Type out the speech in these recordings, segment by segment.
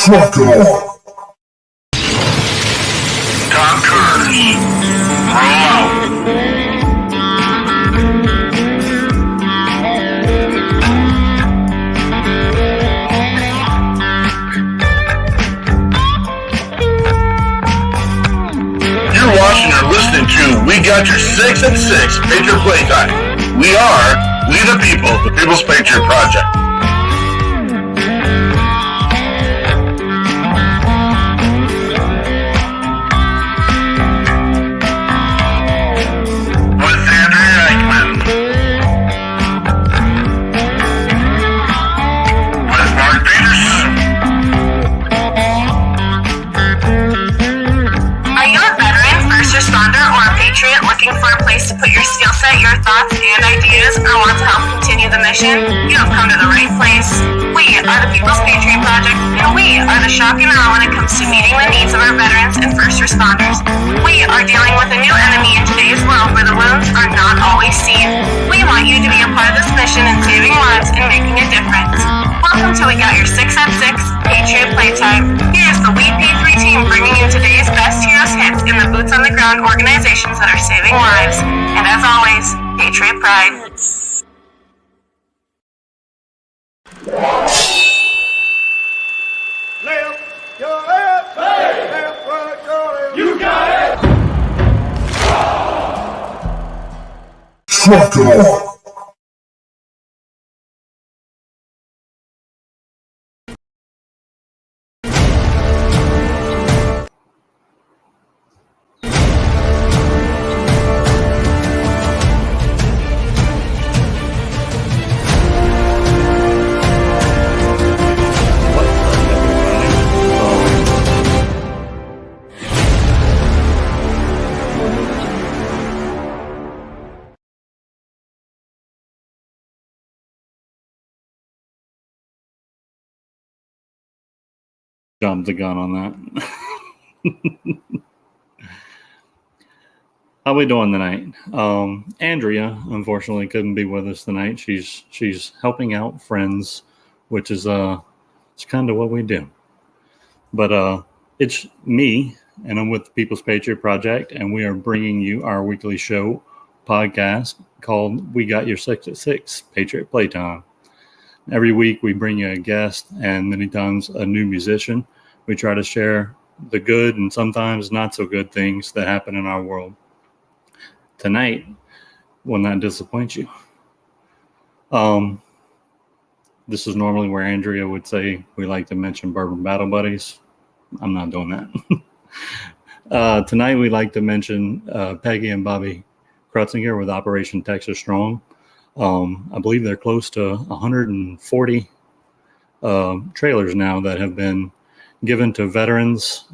Truck it on. Tom Cruise, roll out. You're watching or listening to We Got Your 6 and 6 Patriot Playtime. We the people, the People's Patriot Project. To put your skill set, your thoughts, and ideas, or want to help continue the mission, you have come to the right place. We are the People's Patriot Project, and we are the shock and awe when it comes to meeting the needs of our veterans and first responders. We are dealing with a new enemy in today's world where the wounds are not always seen. We want you to be a part of this mission in saving lives and making a difference. Welcome to We Got Your 6 at 6 Patriot Playtime. Here's the WeP3 team bringing you today's best heroes hits in the boots on the ground organizations that are saving lives. And as always, Patriot Pride. Left, your left, hey. Left, right, your left. You got it. Truck it on. Jumped the gun on that. How we doing tonight? Andrea, unfortunately, couldn't be with us tonight. She's helping out friends, which is it's kind of what we do. But it's me, and I'm with the People's Patriot Project, and we are bringing you our weekly show podcast called We Got Your 6 at 6 Patriot Playtime. Every week we bring you a guest and many times a new musician. We try to share the good and sometimes not so good things that happen in our world. Tonight will not disappoint you. This is normally where Andrea would say we like to mention Bourbon Battle Buddies. I'm not doing that. Tonight we like to mention Peggy and Bobby Krutzinger with Operation Texas Strong. I believe they're close to 140 trailers now that have been given to veterans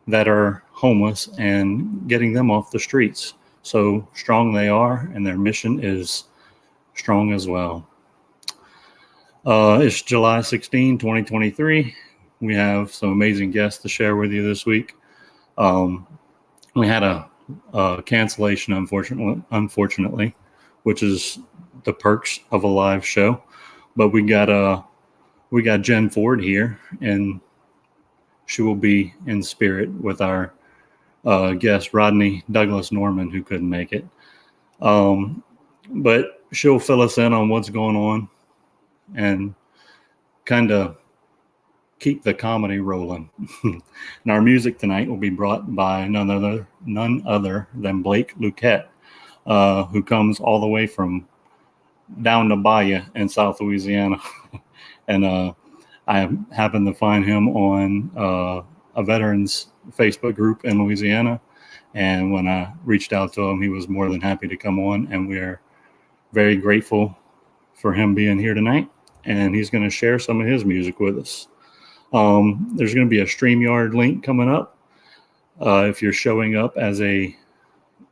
that are homeless and getting them off the streets. So strong they are, and their mission is strong as well. It's July 16, 2023. We have some amazing guests to share with you this week. We had a cancellation, unfortunately, which is the perks of a live show. But we got Jen Ford here, and she will be in spirit with our guest Rodney Douglas Norman, who couldn't make it. But she'll fill us in on what's going on and kind of keep the comedy rolling. And our music tonight will be brought by none other than Blake Luquette, who comes all the way from down to Bahia in South Louisiana. And I happened to find him on a veterans Facebook group in Louisiana. And when I reached out to him, he was more than happy to come on. And we're very grateful for him being here tonight. And he's going to share some of his music with us. There's going to be a StreamYard link coming up. If you're showing up as a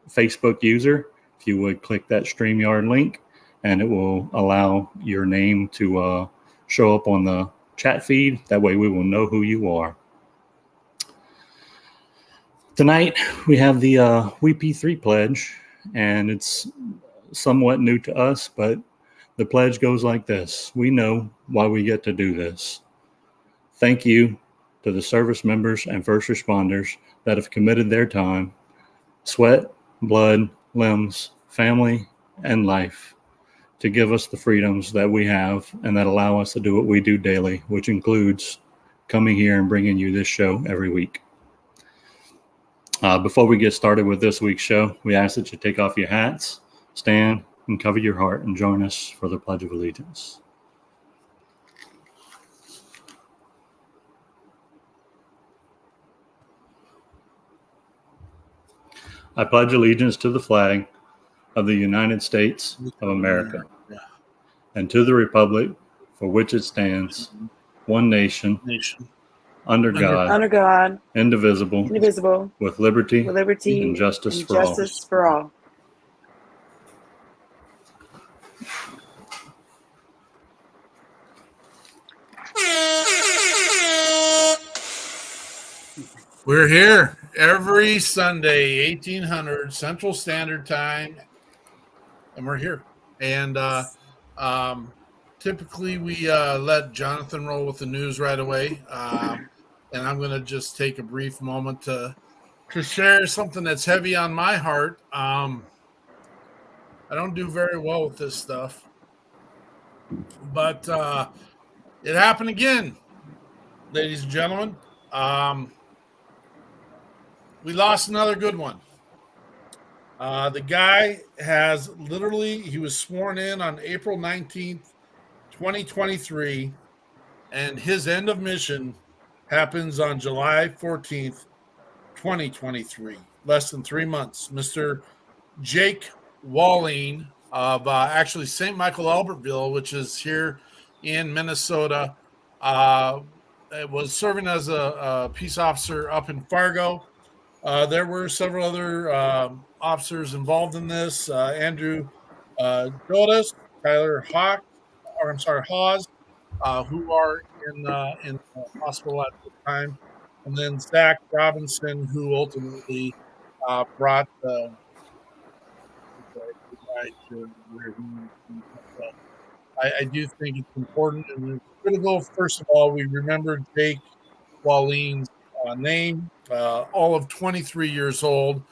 Facebook user, if you would click that StreamYard link, and it will allow your name to show up on the chat feed. That way we will know who you are. Tonight we have the WeP3 pledge, and it's somewhat new to us, but the pledge goes like this. We know why we get to do this. Thank you to the service members and first responders that have committed their time, sweat, blood, limbs, family, and life to give us the freedoms that we have and that allow us to do what we do daily, which includes coming here and bringing you this show every week. Before we get started with this week's show, we ask that you take off your hats, stand, and cover your heart and join us for the Pledge of Allegiance. I pledge allegiance to the flag of the United States of America and to the republic for which it stands, one nation, under God, indivisible, with liberty and justice for all. We're here every Sunday, 1800 Central Standard Time, and we're here. And typically we let Jonathan roll with the news right away. And I'm going to just take a brief moment to share something that's heavy on my heart. I don't do very well with this stuff, but it happened again, ladies and gentlemen. We lost another good one. The guy he was sworn in on April 19th, 2023, and his end of mission happens on July 14th, 2023, less than 3 months. Mr. Jake Walling of actually St. Michael, Albertville, which is here in Minnesota, was serving as a peace officer up in Fargo. There were several other officers involved in this. Andrew Jodas, Tyler Hawes, who are in the hospital at the time, and then Zach Robinson, who ultimately brought the guy to where he. I do think it's important and it's critical. First of all, we remember Jake Walling's name, all of 23 years old.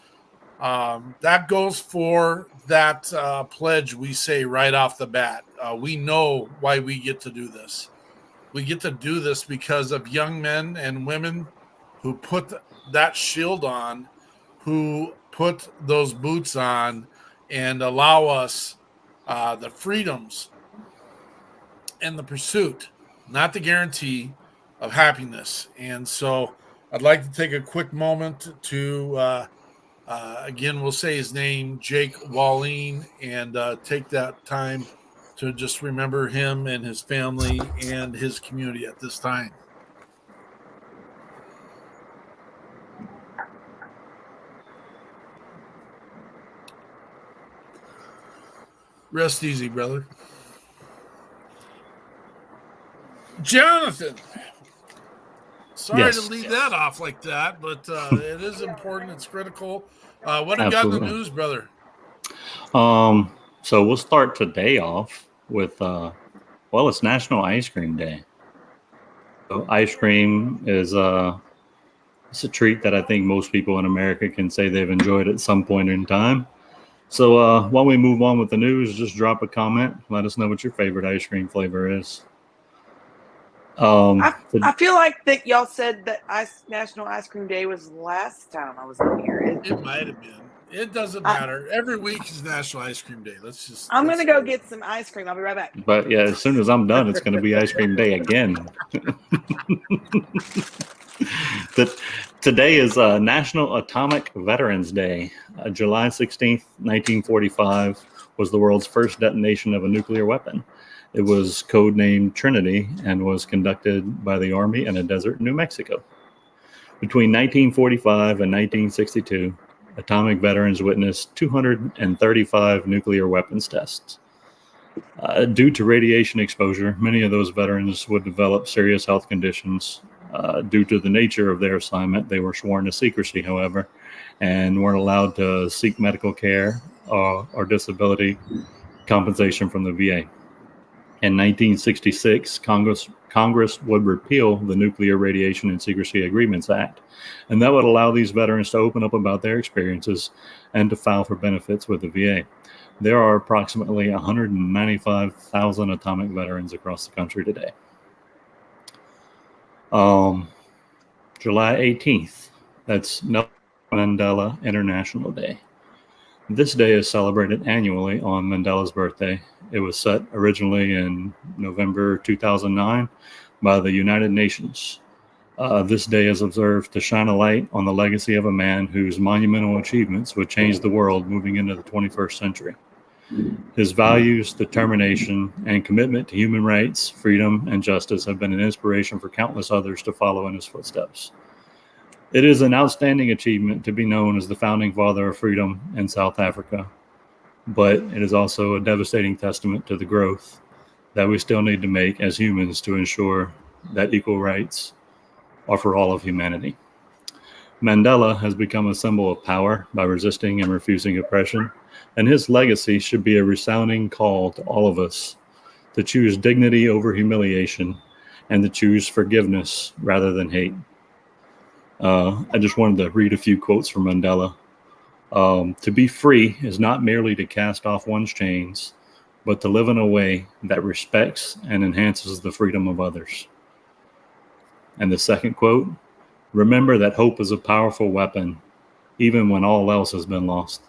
That goes for that pledge we say right off the bat. We know why we get to do this. We get to do this because of young men and women who put that shield on, who put those boots on, and allow us the freedoms and the pursuit, not the guarantee, of happiness. And so I'd like to take a quick moment to, again, we'll say his name, Jake Walling, and take that time to just remember him and his family and his community at this time. Rest easy, brother. Jonathan. Sorry to leave that off like that, but it is important. It's critical. What have you got in the news, brother? So we'll start today off with, it's National Ice Cream Day. So ice cream is it's a treat that I think most people in America can say they've enjoyed at some point in time. So while we move on with the news, just drop a comment. Let us know what your favorite ice cream flavor is. I feel like that y'all said that National Ice Cream Day was last time I was in here. It might have been. It doesn't matter. Every week is National Ice Cream Day. I'm going to go get some ice cream. I'll be right back. But yeah, as soon as I'm done, it's going to be Ice Cream Day again. Today is National Atomic Veterans Day. July 16th, 1945 was the world's first detonation of a nuclear weapon. It was codenamed Trinity and was conducted by the Army in a desert in New Mexico. Between 1945 and 1962, atomic veterans witnessed 235 nuclear weapons tests. Due to radiation exposure, many of those veterans would develop serious health conditions. Due to the nature of their assignment, they were sworn to secrecy, however, and weren't allowed to seek medical care or disability compensation from the VA. In 1966, Congress would repeal the Nuclear Radiation and Secrecy Agreements Act, and that would allow these veterans to open up about their experiences and to file for benefits with the VA. There are approximately 195,000 atomic veterans across the country today. July 18th, that's Nelson Mandela International Day. This day is celebrated annually on Mandela's birthday. It was set originally in November 2009 by the United Nations. This day is observed to shine a light on the legacy of a man whose monumental achievements would change the world moving into the 21st century. His values, determination, and commitment to human rights, freedom, and justice have been an inspiration for countless others to follow in his footsteps. It is an outstanding achievement to be known as the founding father of freedom in South Africa, but it is also a devastating testament to the growth that we still need to make as humans to ensure that equal rights are for all of humanity. Mandela has become a symbol of power by resisting and refusing oppression, and his legacy should be a resounding call to all of us to choose dignity over humiliation and to choose forgiveness rather than hate. I just wanted to read a few quotes from Mandela. To be free is not merely to cast off one's chains, but to live in a way that respects and enhances the freedom of others. And the second quote, remember that hope is a powerful weapon, even when all else has been lost.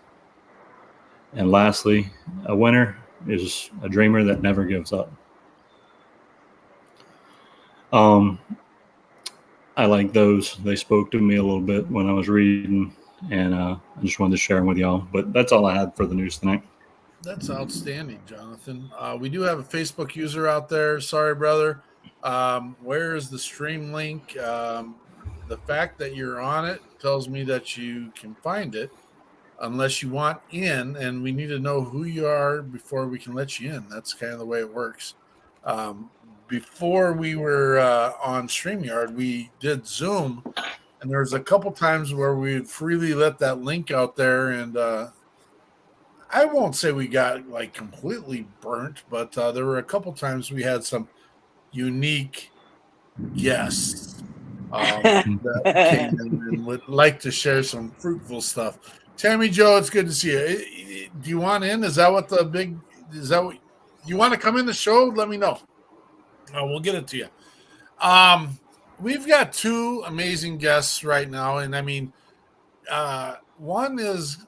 And lastly, a winner is a dreamer that never gives up. I like those. They spoke to me a little bit when I was reading, and I just wanted to share them with y'all. But that's all I had for the news tonight. That's outstanding, Jonathan. We do have a Facebook user out there. Sorry, brother. Where is the stream link? The fact that you're on it tells me that you can find it unless you want in, and we need to know who you are before we can let you in. That's kind of the way it works. Before we were on StreamYard, we did Zoom, and there was a couple times where we freely let that link out there, and I won't say we got like completely burnt, but there were a couple times we had some unique guests that came in and would like to share some fruitful stuff. Tammy Joe, it's good to see you. Do you want in? Is that what you want to come in the show? Let me know. We'll get it to you. We've got two amazing guests right now, and I mean, one is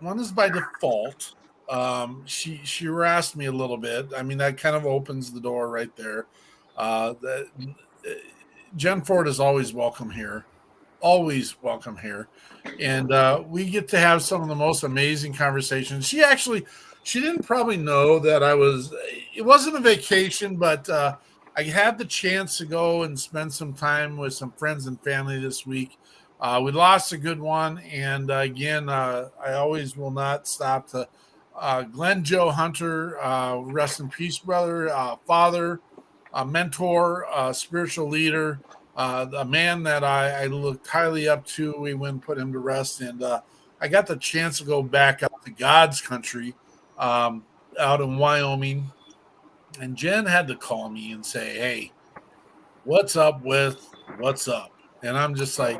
by default. She harassed me a little bit. I mean, that kind of opens the door right there. Jen Ford is always welcome here. Always welcome here. And we get to have some of the most amazing conversations. She didn't probably know that it wasn't a vacation, but I had the chance to go and spend some time with some friends and family this week. We lost a good one. And again, I always will not stop to Glenn Joe Hunter, rest in peace, brother, father, a mentor, a spiritual leader, a man that I looked highly up to. We went and put him to rest. And I got the chance to go back out to God's country out in Wyoming. And Jen had to call me and say, hey, what's up? And I'm just like,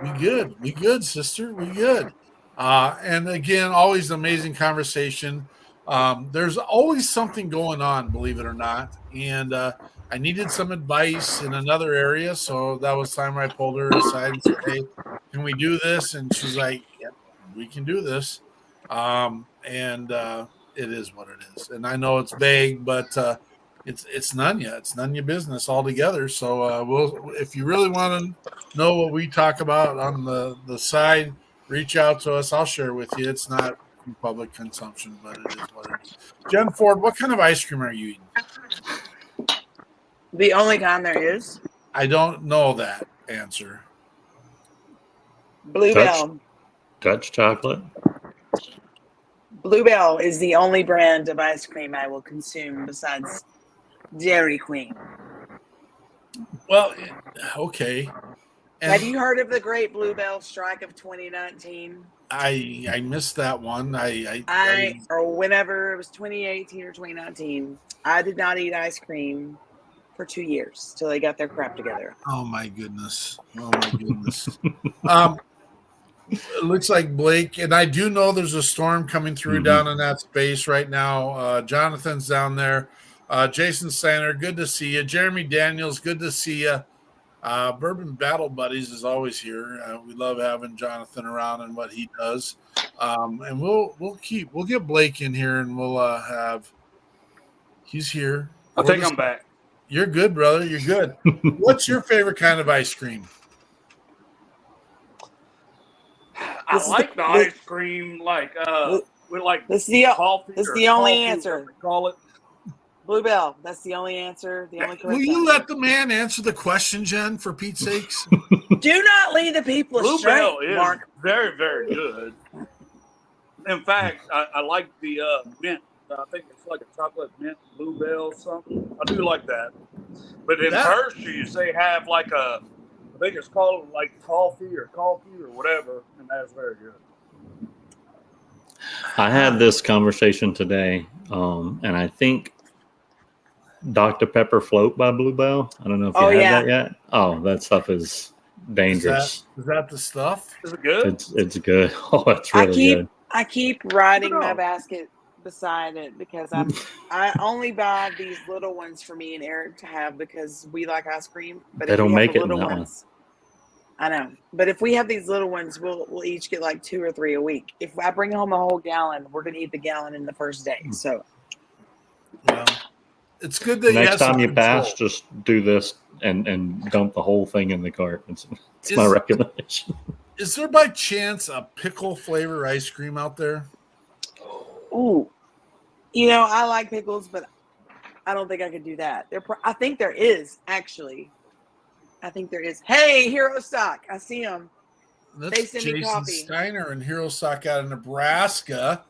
we good, sister, we good. And again, always amazing conversation. There's always something going on, believe it or not. And I needed some advice in another area. So that was time I pulled her aside and said, hey, can we do this? And she's like, yep, we can do this. It is what it is. And I know it's vague, but it's none yet. It's none your business altogether. So if you really want to know what we talk about on the side, reach out to us. I'll share with you. It's not public consumption, but it is what it is. Jen Ford, what kind of ice cream are you eating? The only kind there is. I don't know that answer. Bluebell. Touch chocolate. Bluebell is the only brand of ice cream I will consume besides Dairy Queen. Well, okay. And Have you heard of the Great Bluebell Strike of 2019? I missed that one. Or whenever it was 2018 or 2019, I did not eat ice cream for 2 years till they got their crap together. Oh my goodness. It looks like Blake, and I do know there's a storm coming through down in that space right now. Jonathan's down there. Jason Steiner, good to see you. Jeremy Daniels, good to see you. Bourbon Battle Buddies is always here. We love having Jonathan around and what he does. And we'll get Blake in here, and we'll have. He's here. I think I'm back. You're good, brother. You're good. What's your favorite kind of ice cream? I like the ice cream, like with like This is the coffee. this is or the only coffee, answer. whatever you call it. Bluebell. That's the only answer. The only correct Will you answer. let the man answer the question, Jen, for Pete's sakes? Do not lead the people astray, Bluebell is Mark. very, very good. In fact, I like the mint. I think it's like a chocolate mint Bluebell something. I do like that. But in Hershey's, they have like I think it's called like coffee or whatever, and that's very good. I had this conversation today, and I think Dr. Pepper Float by Bluebell. I don't know if you had that yet. Oh, that stuff is dangerous. Is that the stuff? Is it good? It's good. Oh, it's really good. I keep riding my basket beside it because I only buy these little ones for me and Eric to have because we like ice cream. But They if don't we make have it the in little that ones, I know. But if we have these little ones, we'll each get like 2 or 3 a week. If I bring home a whole gallon, we're gonna eat the gallon in the first day. So well, it's good that next time you control. pass, just do this and dump the whole thing in the cart. It's my recommendation. Is there by chance a pickle flavor ice cream out there? ooh, I like pickles, but I don't think I could do that. I think there is actually. I think there is. Hey, Hero Stock, I see them. That's They send me Jason coffee. Steiner and Hero Stock out of Nebraska.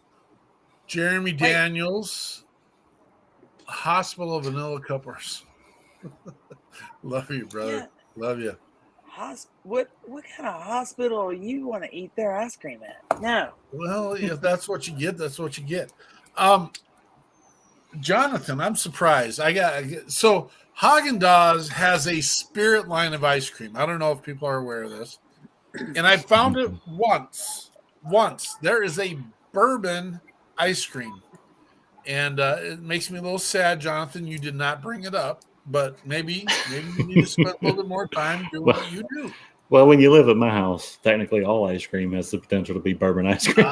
Jeremy Daniels, Hospital of Vanilla Cuppers. Love you, brother. Yeah. Love you. What kind of hospital you want to eat their ice cream at? No. Well, if that's what you get, that's what you get. Jonathan, I'm surprised. So Haagen-Dazs has a Spirit line of ice cream. I don't know if people are aware of this. And I found it once. There is a bourbon ice cream. And it makes me a little sad, Jonathan, you did not bring it up. But maybe you need to spend a little bit more time doing what you do. Well, when you live at my house, technically all ice cream has the potential to be bourbon ice cream.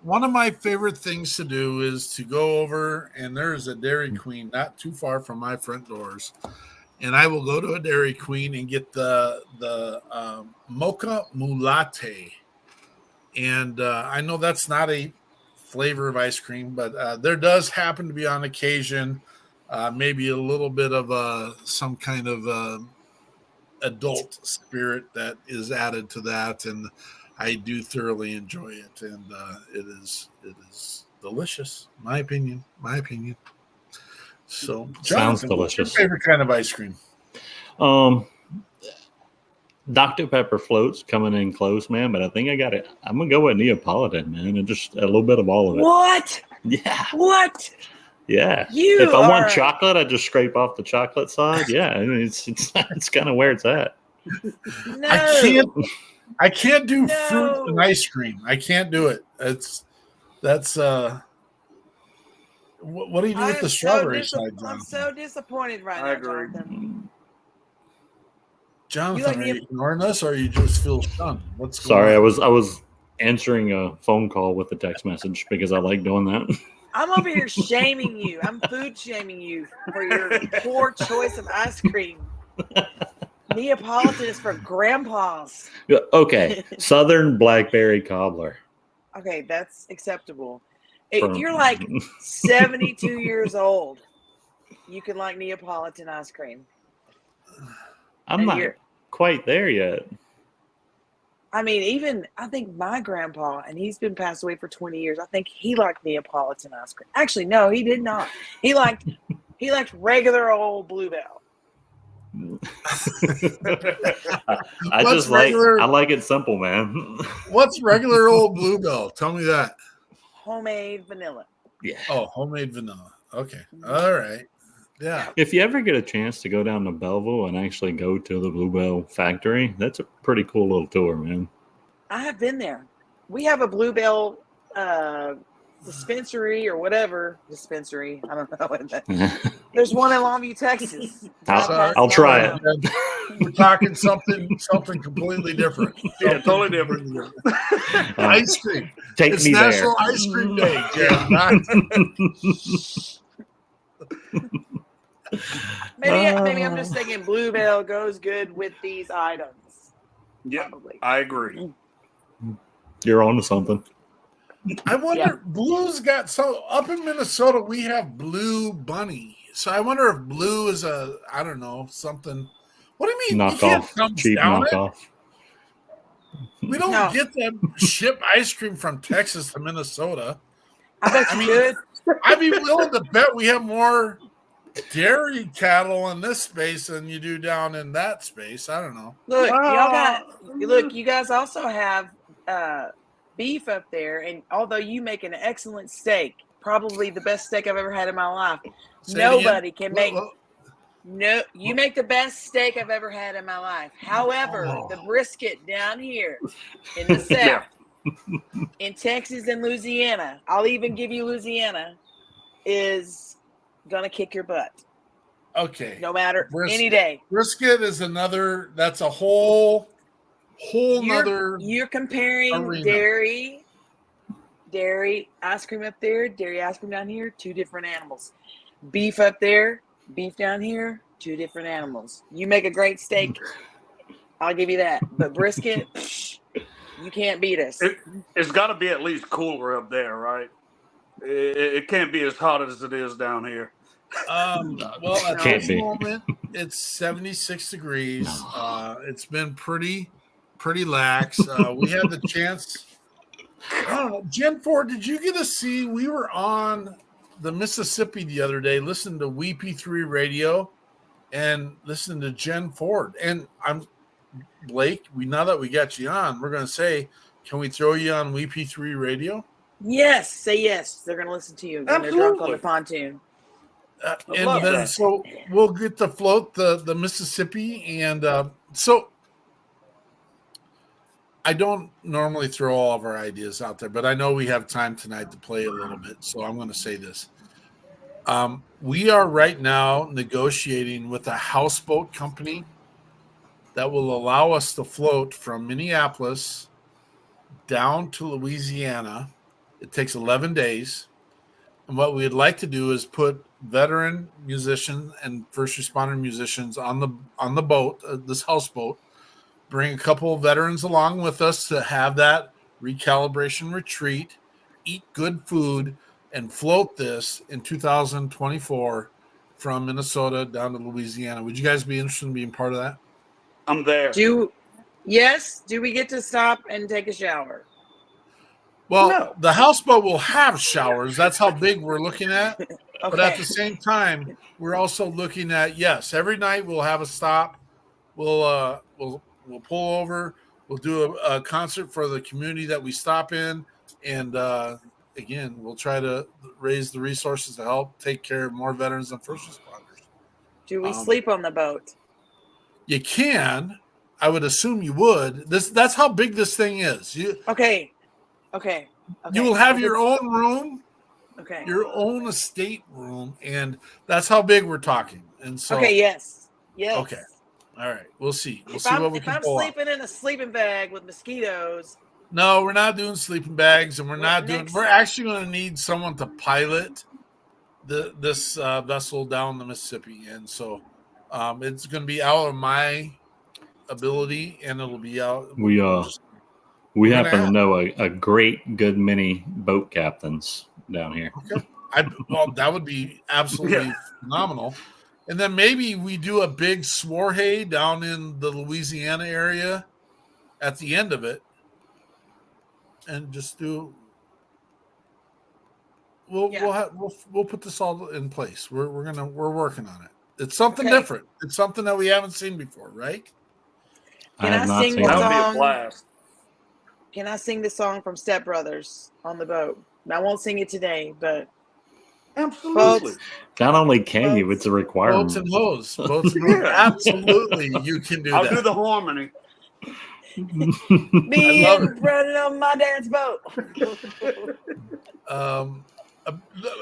One of my favorite things to do is to go over, and there's a Dairy Queen not too far from my front doors, and I will go to a Dairy Queen and get the mocha mulatte. And I know that's not a flavor of ice cream, but there does happen to be on occasion maybe a little bit of some kind of adult spirit that is added to that, and I do thoroughly enjoy it, and it is delicious. My opinion. So, Sounds Jonathan, delicious. what's your favorite kind of ice cream? Dr. Pepper Float's coming in close, man, but I think I got it. I'm gonna go with Neapolitan, man, and just a little bit of all of it. What? Yeah. What? Yeah. You if I want are- chocolate, I just scrape off the chocolate side. Yeah, I mean, it's kind of where it's at. No. I can't do fruit and ice cream. I can't do it. That's what do you do with the strawberry side, Jonathan? I'm so disappointed right I now, agree. Jonathan. Jonathan, are you ignoring us, or you just feel shunned? What's going Sorry, on? I was answering a phone call with a text message because I like doing that. I'm over here shaming you. I'm food shaming you for your poor choice of ice cream. Neapolitan is for grandpas. Okay, Southern Blackberry Cobbler. Okay, that's acceptable. If From- you're like 72 years old, you can like Neapolitan ice cream. I'm And not you're- quite there yet. I mean, even I think my grandpa, and he's been passed away for 20 years. I think he liked Neapolitan ice cream. Actually, no, he did not. He liked He liked regular old Bluebell. I like it simple, man. What's regular old Bluebell? Tell me that. Homemade vanilla. Yeah. Oh, homemade vanilla. Okay. All right. Yeah. If you ever get a chance to go down to Belleville and actually go to the Bluebell factory, that's a pretty cool little tour, man. I have been there. We have a Bluebell dispensary or whatever dispensary. I don't know. There's one in Longview, Texas. I'll try it. We're talking something completely different. Yeah, totally different. Ice cream. It's me National there. Ice Cream Day, Jared. Maybe I'm just thinking Bluebell goes good with these items. Yeah, probably. I agree. You're on to something. I wonder, Blue's got up in Minnesota, we have Blue Bunny. So I wonder if Blue is I don't know, something. What do you mean? Knockoff. Cheap knockoff. We don't get them ship ice cream from Texas to Minnesota. I bet you could. I'd be willing to bet we have more dairy cattle in this space than you do down in that space. I don't know. Look, you guys also have beef up there, and although you make an excellent steak, probably the best steak I've ever had in my life. Nobody can make. No, you make the best steak I've ever had in my life. However, the brisket down here in the South, in Texas and Louisiana, I'll even give you Louisiana, is gonna kick your butt. Okay. No matter any day. Brisket is another. That's a whole nother. You're comparing arena. dairy ice cream up there, dairy ice cream down here, two different animals. Beef up there, beef down here, two different animals. You make a great steak, I'll give you that. But brisket, you can't beat us. It's got to be at least cooler up there, right? It can't be as hot as it is down here. Well, at this moment, it's 76 degrees. It's been pretty lax. We had the chance. I don't know. Jen Ford, did you get to see? We were on the Mississippi the other day, listening to WeP3 Radio and listening to Jen Ford. And I'm Blake. Now that we got you on, we're going to say, can we throw you on WeP3 Radio? Yes, say yes. They're going to listen to you when they're drunk on the pontoon. And then so we'll get to float the Mississippi. And so I don't normally throw all of our ideas out there, but I know we have time tonight to play a little bit. So I'm going to say this. We are right now negotiating with a houseboat company that will allow us to float from Minneapolis down to Louisiana. It takes 11 days. And what we'd like to do is put veteran musicians and first responder musicians on the boat, this houseboat, bring a couple of veterans along with us to have that recalibration retreat, eat good food, and float this in 2024 from Minnesota down to Louisiana. Would you guys be interested in being part of that? I'm there. Do we get to stop and take a shower? Well, No. The houseboat will have showers. That's how big we're looking at. Okay. But at the same time, we're also looking at, yes, every night we'll have a stop. We'll pull over. We'll do a concert for the community that we stop in. And again, we'll try to raise the resources to help take care of more veterans and first responders. Do we sleep on the boat? You can. I would assume you would. That's how big this thing is. Okay. You will have your own room. Okay. Your own estate room, and that's how big we're talking. And so, okay, yes. Okay, all right. We'll see. We'll see what we can pull off. If I'm sleeping in a sleeping bag with mosquitoes, no, we're not doing sleeping bags, and we're actually going to need someone to pilot this vessel down the Mississippi, and so it's going to be out of my ability, and it'll be out. We happen to know a good many boat captains down here. Okay. That would be absolutely phenomenal. And then maybe we do a big swarhay down in the Louisiana area at the end of it and just do we'll put this all in place. We're working on it. It's something Okay. different. It's something that we haven't seen before, right? Can have I not sing seen the That would be a song? blast. Can I sing the song from Step Brothers on the boat? I won't sing it today, but Absolutely. Not only can you, it's a Boats requirement. and hoes. Boats and hoes. Absolutely, you can do I'll that. do the harmony. me love and Brennan on my dance boat.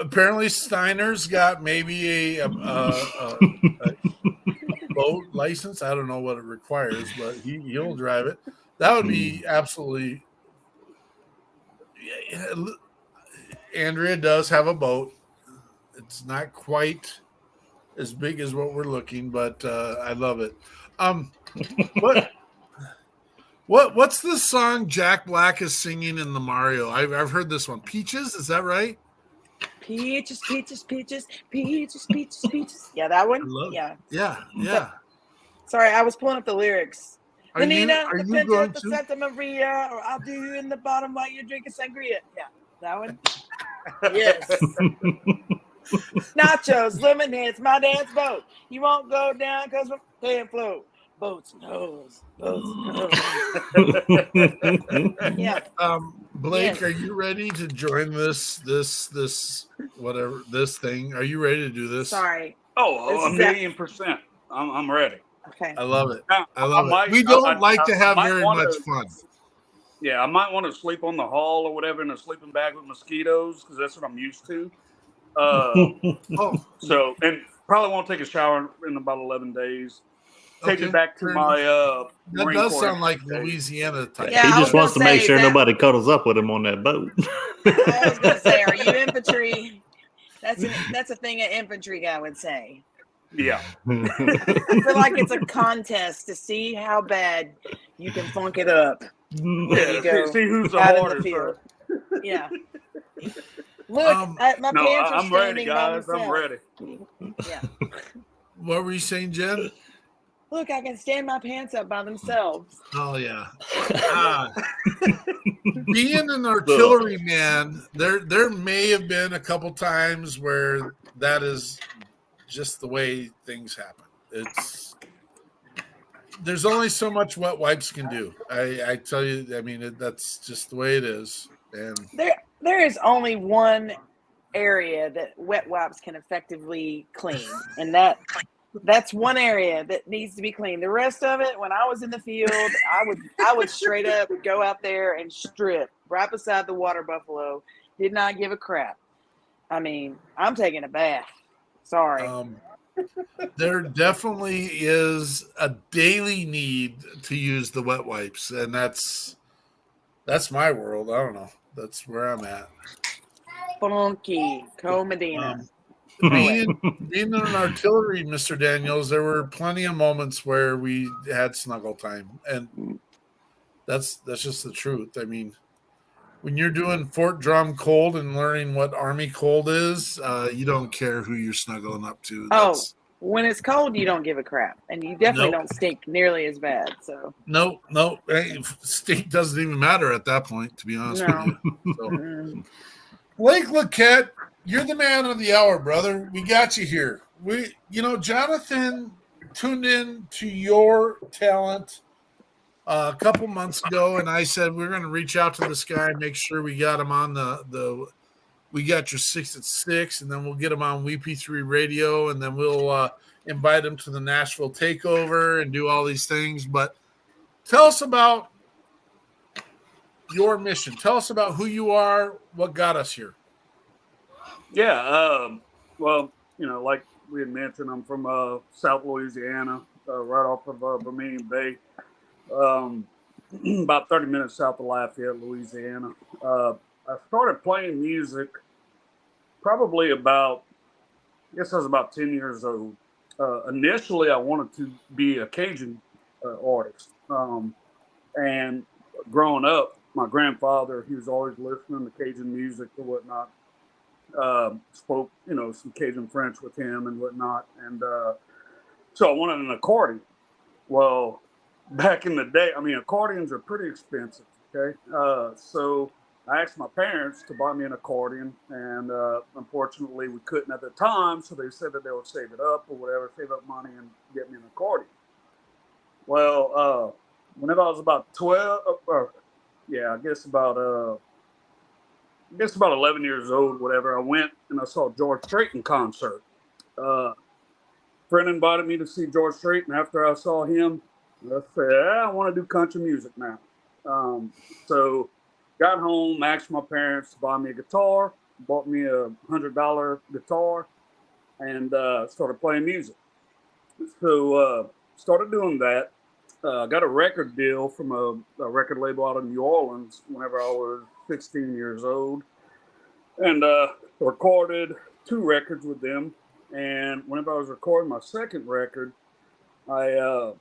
Apparently, Steiner's got maybe a boat license. I don't know what it requires, but he'll drive it. That would be absolutely. Andrea does have a boat. It's not quite as big as what we're looking, but I love it. What's the song Jack Black is singing in the Mario? I've heard this one. Peaches, is that right? Peaches, peaches, peaches, peaches, peaches, peaches. Yeah, that one. Yeah. Yeah. Sorry, I was pulling up the lyrics. Are The you Nina, are the you Pinta, going the to? Santa Maria, or I'll do you in the bottom while you're drinking sangria. Yeah, that one. Yes. Nachos, lemonades, my dance boat. You won't go down because we're paying float. Boats and hoes. Boats and hoes. Yeah. Blake, Yes. are you ready to join this whatever this thing? Are you ready to do this? Sorry. Oh, This a is million%. I'm ready. Okay. I love it. Now, I love might- it. We don't like to have might very wanna- much fun. Yeah, I might want to sleep on the hall or whatever in a sleeping bag with mosquitoes because that's what I'm used to. Oh, So, and probably won't take a shower in about 11 days. Take okay. it back to Fair my that Marine does Corps sound like days. Louisiana type. Yeah, He I just was wants to gonna make say sure that- nobody cuddles up with him on that boat. I was gonna say, are you infantry? That's a thing an infantry guy would say. Yeah. I feel like it's a contest to see how bad you can funk it up. Yeah, go see who's the out in the hardest. field. Yeah. Look, my No, pants are I'm ready, standing by guys. I'm themselves. ready. Yeah. What were you saying, Jen? Look, I can stand my pants up by themselves. Oh yeah. Being an artillery man, there may have been a couple times where that is just the way things happen. There's only so much wet wipes can do. I tell you, I mean that's just the way it is. And There is only one area that wet wipes can effectively clean, and that's one area that needs to be cleaned. The rest of it, when I was in the field, I would straight up go out there and strip right beside the water buffalo. Did not give a crap. I mean, I'm taking a bath. Sorry. There definitely is a daily need to use the wet wipes, and that's my world. I don't know. That's where I'm at. Funky Co-Medina. Being an artillery, Mr. Daniels, there were plenty of moments where we had snuggle time, and that's just the truth. I mean, when you're doing Fort Drum cold and learning what Army cold is, you don't care who you're snuggling up to. When it's cold, you don't give a crap, and you definitely don't stink nearly as bad. So no, stink doesn't even matter at that point, to be honest with you. So. Blake Luquette, you're the man of the hour, brother. We got you here. Jonathan tuned in to your talent a couple months ago, and I said we're going to reach out to this guy and make sure we got him on the we got your 6 at 6, and then we'll get him on WeP3 Radio, and then we'll invite him to the Nashville Takeover and do all these things. But tell us about your mission. Tell us about who you are, what got us here. Yeah, well, like we had mentioned, I'm from South Louisiana, right off of Vermilion Bay, about 30 minutes south of Lafayette, Louisiana. I started playing music probably about 10 years old. Initially, I wanted to be a Cajun artist. And growing up, my grandfather, he was always listening to Cajun music or whatnot. Spoke, some Cajun French with him and whatnot. And so I wanted an accordion. Well, back in the day, accordions are pretty expensive, okay? So I asked my parents to buy me an accordion, and unfortunately we couldn't at the time, so they said that they would save it up or whatever, save up money and get me an accordion. Well, whenever I was about 12, I guess about 11 years old, whatever, I went and I saw George Strait in concert. Friend invited me to see George Strait, and after I saw him, I said, I want to do country music now. So got home, asked my parents to buy me a guitar, bought me a $100 guitar, and started playing music. So started doing that. Got a record deal from a record label out of New Orleans whenever I was 16 years old, and recorded 2 records with them. And whenever I was recording my second record, I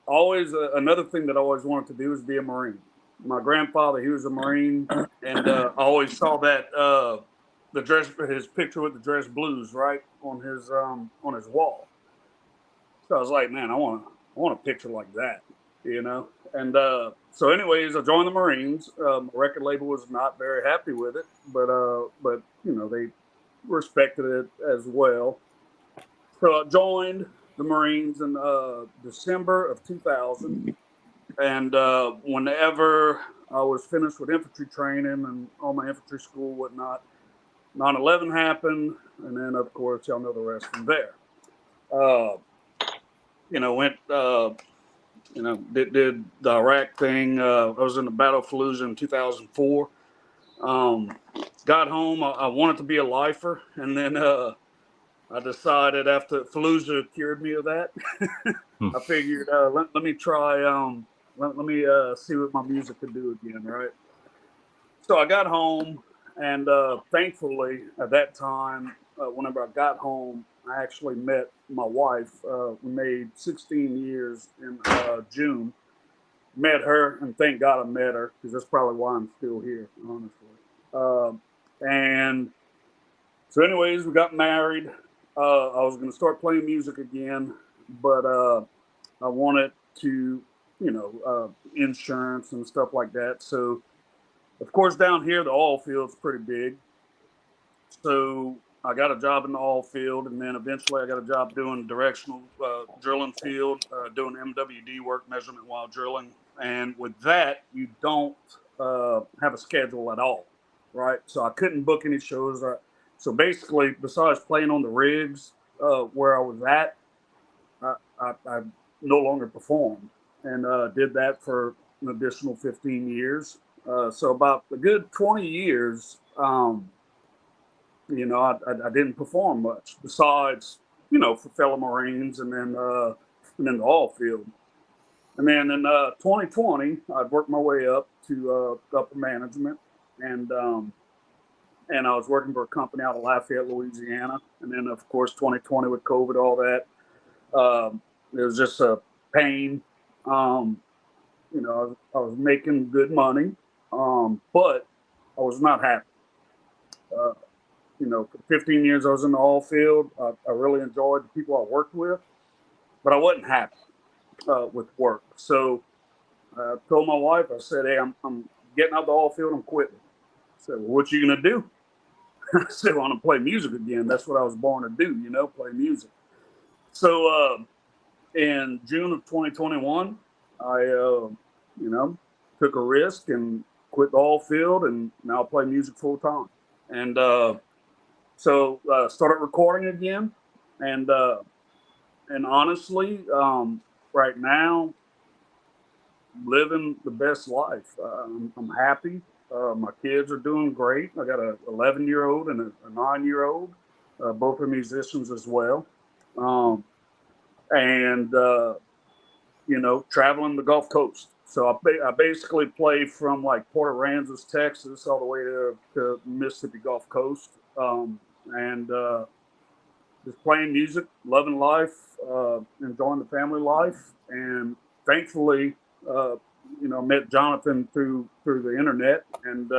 always another thing that I always wanted to do is be a Marine. My grandfather, he was a Marine, and I always saw that his picture with the dress blues right on his wall. So I was like, man, I want a picture like that, you know. And so, anyways, I joined the Marines. My record label was not very happy with it, but you know, they respected it as well. So I joined the Marines in December of 2000, and whenever I was finished with infantry training and all my infantry school, whatnot, 9/11 happened, and then of course y'all know the rest from there. You know, went you know, did the Iraq thing. I was in the Battle of Fallujah in 2004. Got home. I wanted to be a lifer, and then I decided after Fallujah cured me of that, I figured let me try. Let me see what my music could do again, right? So I got home, and thankfully at that time, whenever I got home, I actually met my wife. We made 16 years in June. Met her, and thank God I met her, because that's probably why I'm still here, honestly. And so anyways, we got married. I was going to start playing music again, but I wanted to, you know, insurance and stuff like that. So, of course, down here, the oil field's pretty big. So I got a job in the oil field, and then eventually I got a job doing directional drilling field, doing MWD work, measurement while drilling. And with that, you don't have a schedule at all, right? So I couldn't book any shows. So basically, besides playing on the rigs where I was at, I no longer performed, and did that for an additional 15 years. So about a good 20 years, you know, I didn't perform much besides, you know, for fellow Marines, and then the oil field. And then in 2020, I'd worked my way up to upper management, and I was working for a company out of Lafayette, Louisiana. And then, of course, 2020 with COVID, all that, it was just a pain. You know, I was making good money, but I was not happy. You know, for 15 years I was in the oil field. I really enjoyed the people I worked with, but I wasn't happy with work. So I told my wife, I said, hey, I'm getting out of the oil field, I'm quitting. I said, well, what you going to do? I said, well, I'm going to play music again. That's what I was born to do, you know, play music. So in June of 2021, I, you know, took a risk and quit the oil field, and now I play music full time. And so started recording again. And honestly, right now, living the best life. I'm happy. My kids are doing great. I got an 11-year-old and a 9-year-old. Both are musicians as well. And you know, traveling the Gulf Coast. So I basically play from like Port Aransas, Texas, all the way to Mississippi Gulf Coast. And just playing music, loving life, enjoying the family life. And thankfully, you know, met Jonathan through the internet, and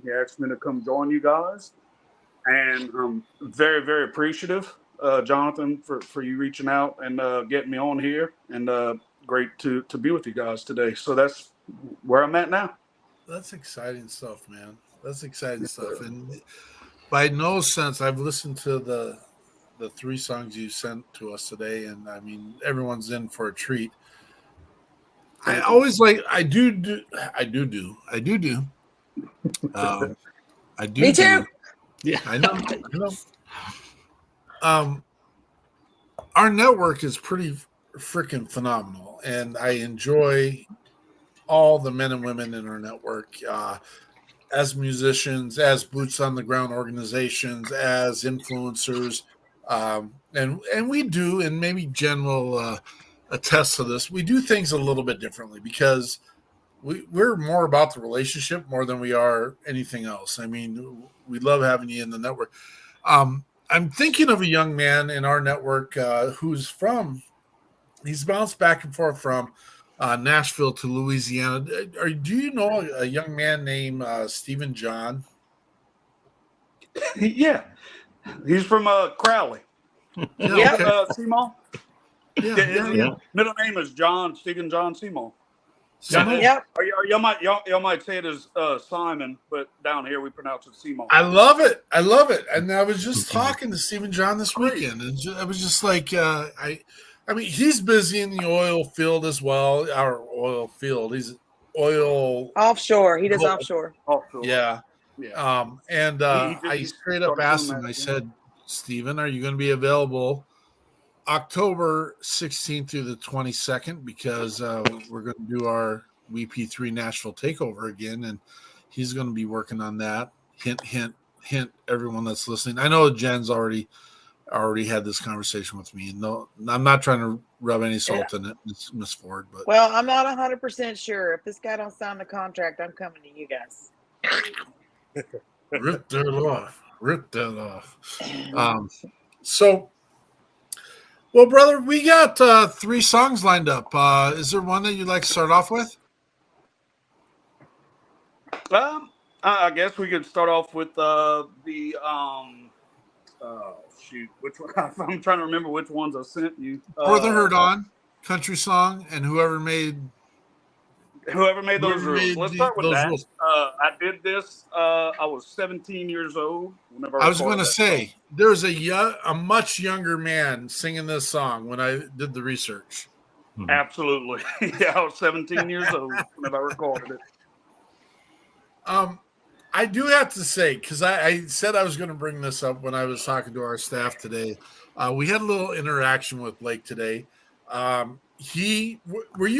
he asked me to come join you guys. And I'm very, very appreciative, Jonathan, for you reaching out and getting me on here. And great to be with you guys today. So that's where I'm at now. That's exciting stuff, man. That's exciting stuff. And by no sense, I've listened to the 3 songs you sent to us today, and I mean everyone's in for a treat. I always like I do. I do. Me too. Yeah. I know. Our network is pretty freaking phenomenal, and I enjoy all the men and women in our network. As musicians, as boots on the ground organizations, as influencers, and we do, and maybe Jen will attest to this. We do things a little bit differently because we're more about the relationship more than we are anything else. I mean, we love having you in the network. I'm thinking of a young man in our network he's bounced back and forth from Nashville to Louisiana. Do you know a young man named Stephen John? Yeah, he's from Crowley. Yeah. Okay. Seymour. Yeah. Middle name is Stephen John Seymour. Yep. Y'all might say it as Simon, but down here we pronounce it Seymour. I love it. And I was just talking to Stephen John this weekend, and I was just like, I mean, he's busy in the oil field as well. Our oil field. He's oil Offshore. He does offshore. Yeah. And I straight up asked him. I said, Stephen, are you going to be available October 16th through the 22nd? Because we're going to do our WeP3 Nashville takeover again, and he's going to be working on that. Hint, hint, hint. Everyone that's listening, I know Jen's already had this conversation with me. No, I'm not trying to rub any salt in it, Miss Ford. But Well, I'm not 100% sure. If this guy don't sign the contract, I'm coming to you guys. Rip that off. So, well, brother, we got 3 songs lined up. Is there one that you'd like to start off with? I guess we could start off with which one? I'm trying to remember which ones I sent you. Or the Heard On, Country Song, and whoever made those rules. Let's start with that. Rules. I did this. I was 17 years old. Whenever I was going to say, there's a much younger man singing this song when I did the research. Absolutely. Yeah, I was 17 years old whenever I recorded it. I do have to say, because I said I was going to bring this up when I was talking to our staff today. We had a little interaction with Blake today. Were you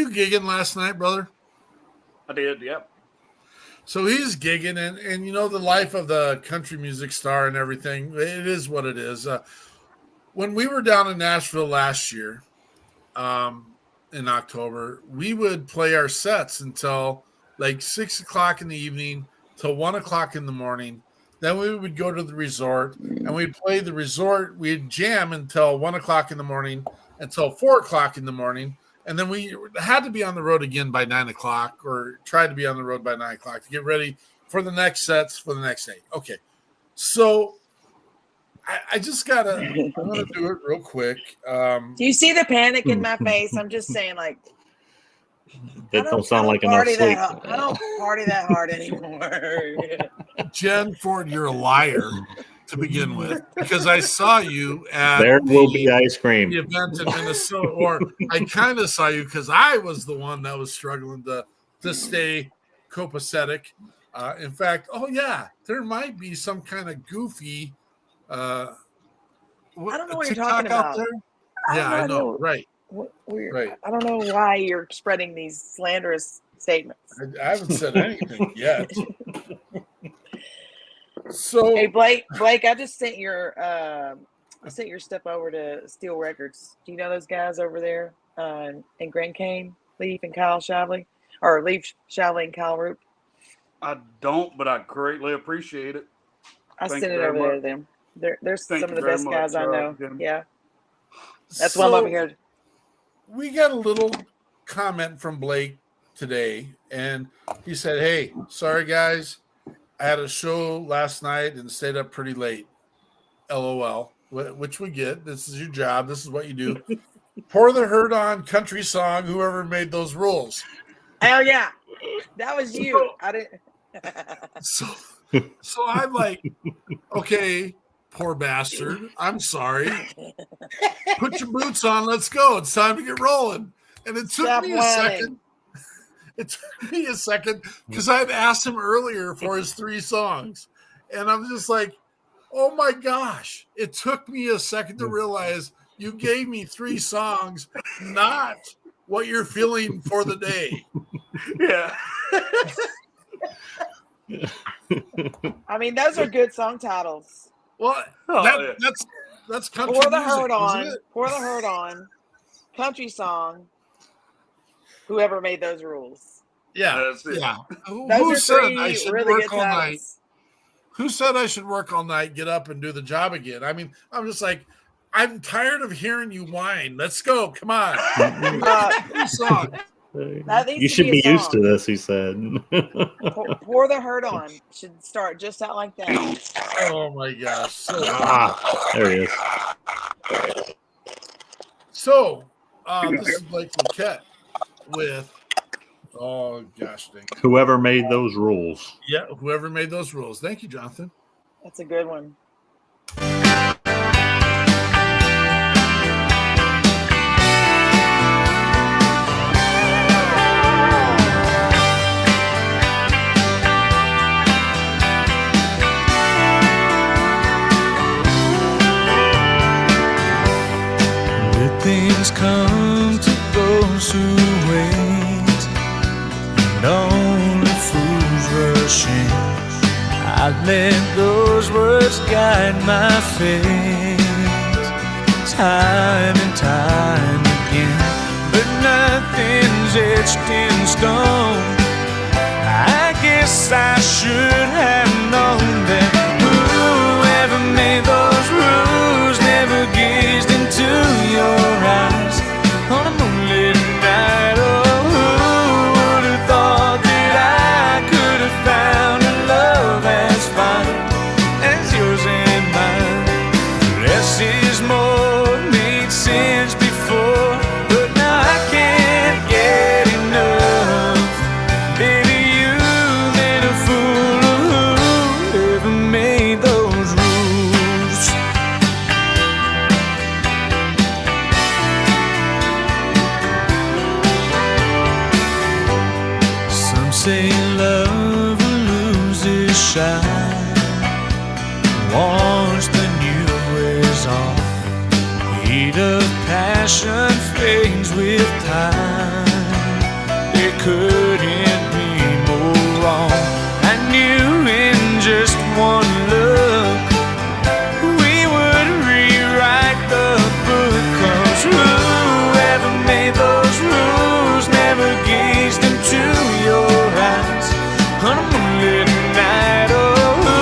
gigging last night, brother? I did, yeah. So he's gigging, and you know the life of the country music star and everything. It is what it is. When we were down in Nashville last year, in October, we would play our sets until like 6 o'clock in the evening till 1 o'clock in the morning. Then we would go to the resort and we'd play the resort. We'd jam until 1 o'clock in the morning until 4 o'clock in the morning. And then we had to be on the road again by 9 o'clock, or tried to be on the road by 9 o'clock to get ready for the next sets for the next day. Okay. So I just I'm going to do it real quick. Do you see the panic in my face? I'm just saying, like, That don't sound like enough sleep. I don't party that hard anymore. Jen Ford, you're a liar to begin with, because I saw you at There will be ice cream. the event in Minnesota, or I kind of saw you because I was the one that was struggling to stay copacetic. In fact, there might be some kind of goofy. I don't know what you're TikTok talking out about. there. Yeah, I know. Right. Right. I don't know why you're spreading these slanderous statements. I haven't said anything yet. So, Hey, Blake, I just sent your stuff over to Steel Records. Do you know those guys over there in Grand Cane, Leaf and Kyle Shavley, or Leaf Shavley and Kyle Roop? I don't, but I greatly appreciate it. I sent it over there to them. They're some of the best guys I know. Jim. Yeah, that's why I'm over here. We got a little comment from Blake today, and he said, "Hey, sorry guys, I had a show last night and stayed up pretty late. LOL," which we get. This is your job. This is what you do. Pour the Heard On, Country Song, whoever made those rules. Hell yeah. That was you. I didn't. So I'm like, okay, poor bastard. I'm sorry. Put your boots on. Let's go. It's time to get rolling. And it took me a second. It took me a second because I'd asked him earlier for his 3 songs. And I'm just like, oh my gosh. It took me a second to realize you gave me 3 songs, not what you're feeling for the day. Yeah. I mean, those are good song titles. Well, that's country Pour the music, Hurt On. isn't it? Pour the Hurt On. Country song. Whoever made those rules. Yeah. That's Yeah. Those Who are said 3 I should really work good all night? titles. Who said I should work all night, get up and do the job again? I mean, I'm just like, I'm tired of hearing you whine. Let's go. Come on. Song. You should be used to this, he said. Pour the Hurt On should start just out like that. Oh my gosh. So, There he is. So, this is Blake Luquette with, oh gosh dang it. Whoever made those rules. Yeah, whoever made those rules. Thank you, Jonathan. That's a good one. Things come to those who wait, and only fools rush in. I let those words guide my fate, time and time again. But nothing's etched in stone. I guess I should have known that whoever made those rules never gazed into your eyes on a moonlit night. Oh, who would have thought that I could have found a love as fine as yours and mine? Less is more made sense before, but now I can't get enough. Baby, you made a fool of whoever made those rules. Some say love will lose its shine once the new wears off. Heat of passion fades with time. It couldn't be more wrong. I knew in just one look we would rewrite the book. 'Cause whoever made those rules never gazed into your eyes on a moonlit night. Oh, who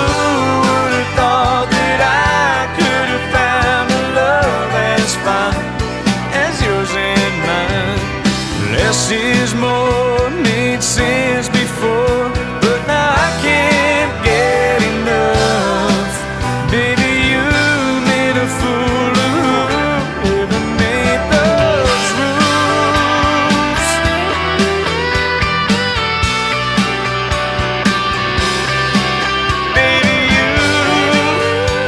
would have thought that I could have found a love as fine as yours and mine? Less is more made sense before, but now I can't get enough. Baby, you made a fool of whoever made those rules. Baby, you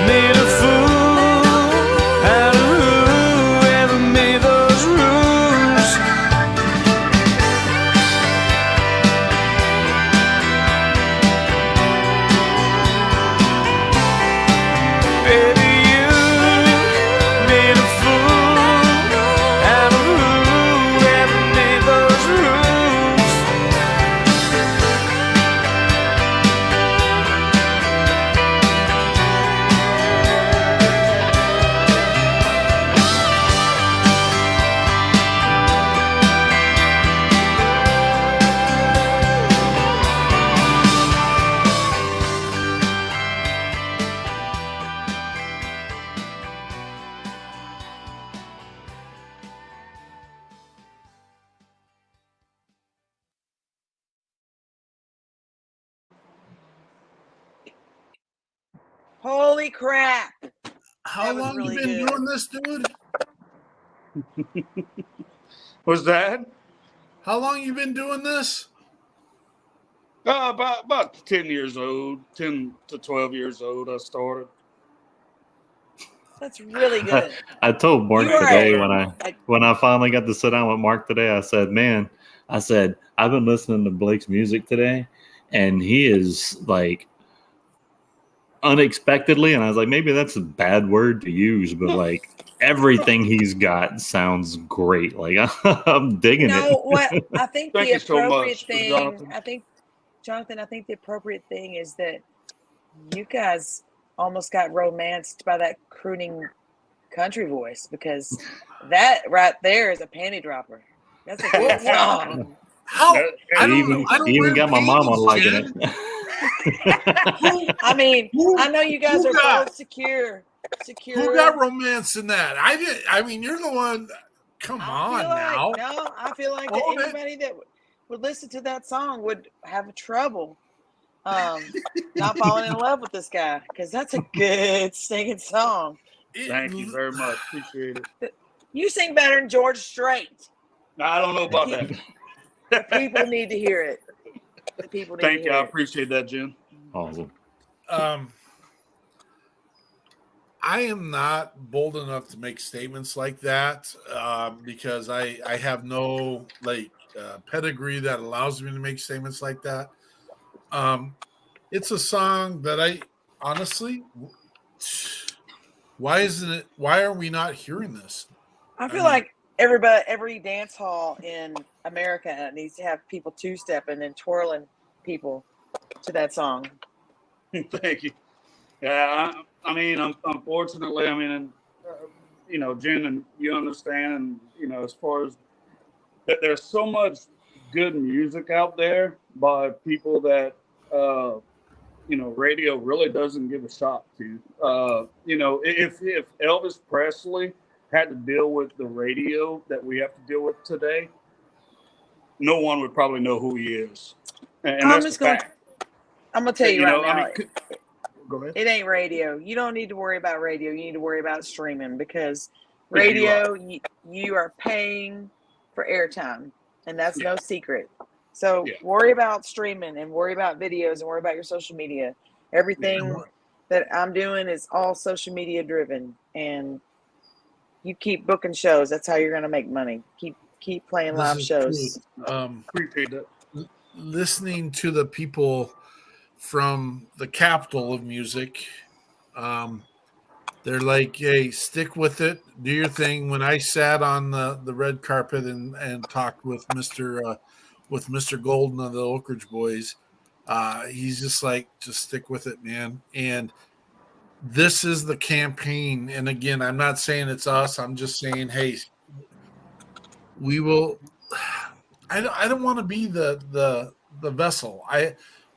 made a fool out of whoever made those rules. Baby, you made a fool out of whoever made those rules. Holy crap. How That was long really you been good. doing this, dude? Was that? How long you been doing this? About 10 years old, 10 to 12 years old, I started. That's really good. I told Mark You are today a- when I finally got to sit down with Mark today, I said, man, I've been listening to Blake's music today, and he is like unexpectedly, and I was like, maybe that's a bad word to use, but like everything he's got sounds great. Like I'm digging No, it. what I think Thank the you so appropriate much, thing, Jonathan. Jonathan, I think the appropriate thing is that you guys almost got romanced by that crooning country voice, because that right there is a panty dropper. That's a good song. How? That- I He don't even wear got my mama panties, liking Jen. it. I mean, I know you guys who are got- both secure. Who got romance in that? I did. I mean, you're the one. Come on now. No, I feel like that Hold it. anybody that would listen to that song would have trouble not falling in love with this guy, because that's a good singing song. Thank you very much. Appreciate it. You sing better than George Strait. I don't know about that. The people need to hear it. The people need Thank to you. hear I it. appreciate that, Jen. Awesome. I am not bold enough to make statements like that because I have no pedigree that allows me to make statements like that. It's a song that I honestly, why are we not hearing this? I feel like every dance hall in America needs to have people two-stepping and twirling people to that song. Thank you. Yeah, I mean, unfortunately, and Jen, and you understand, and as far as that, there's so much good music out there by people that radio really doesn't give a shot to. If Elvis Presley had to deal with the radio that we have to deal with today, no one would probably know who he is, and that's the fact. I'm gonna tell you right now. Go ahead. It ain't radio. You don't need to worry about radio. You need to worry about streaming, because radio, you are paying for airtime, and that's no secret. So worry about streaming and worry about videos and worry about your social media. Everything that I'm doing is all social media driven, and you keep booking shows. That's how you're going to make money. Keep playing live shows. Appreciate that. Listening to the people from the capital of music, they're like, hey, stick with it, do your thing. When I sat on the red carpet and talked with Mr. Golden of the Oak Ridge Boys, he's just like, just stick with it, man. And this is the campaign. And again, I'm not saying it's us. I'm just saying, hey, we will. I don't want to be the vessel.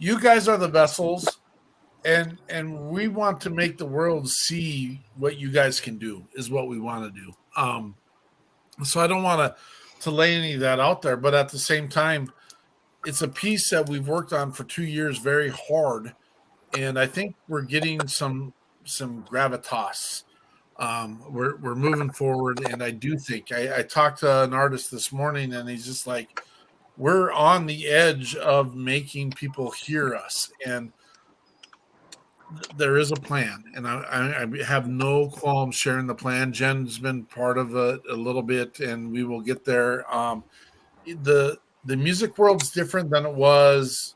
You guys are the vessels, and we want to make the world see what you guys can do is what we want to do. So I don't want to lay any of that out there, but at the same time, it's a piece that we've worked on for 2 years very hard, and I think we're getting some gravitas. We're moving forward, and I do think I talked to an artist this morning, and he's just like, we're on the edge of making people hear us, and there is a plan, and I have no qualms sharing the plan. Jen's been part of it a little bit, and we will get there. The music world's different than it was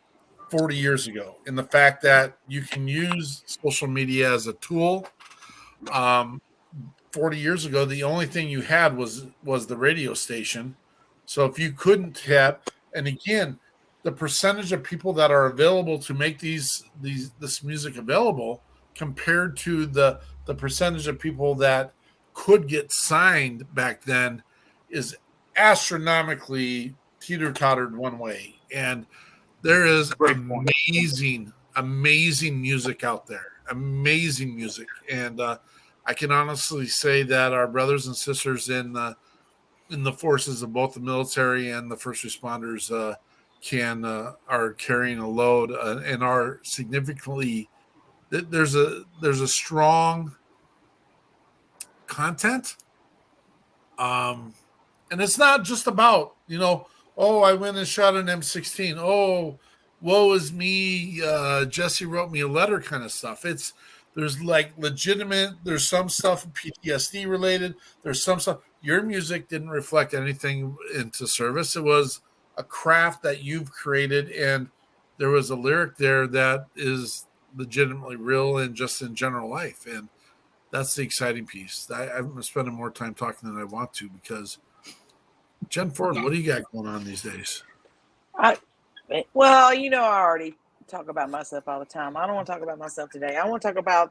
40 years ago in the fact that you can use social media as a tool. 40 years ago, the only thing you had was the radio station. So if you couldn't have, and again, the percentage of people that are available to make this music available compared to the percentage of people that could get signed back then is astronomically teeter-tottered one way. And there is amazing music out there. Amazing music. And I can honestly say that our brothers and sisters in the forces of both the military and the first responders are carrying a load and are significantly. There's a strong content, and it's not just about I went and shot an M16. woe is me, Jesse wrote me a letter kind of stuff. There's like legitimate, there's some stuff PTSD related, there's some stuff. Your music didn't reflect anything into service. It was a craft that you've created, and there was a lyric there that is legitimately real and just in general life. And that's the exciting piece. I'm spending more time talking than I want to because Jen Ford, what do you got going on these days? Well, I already talk about myself all the time. I don't want to talk about myself today. I want to talk about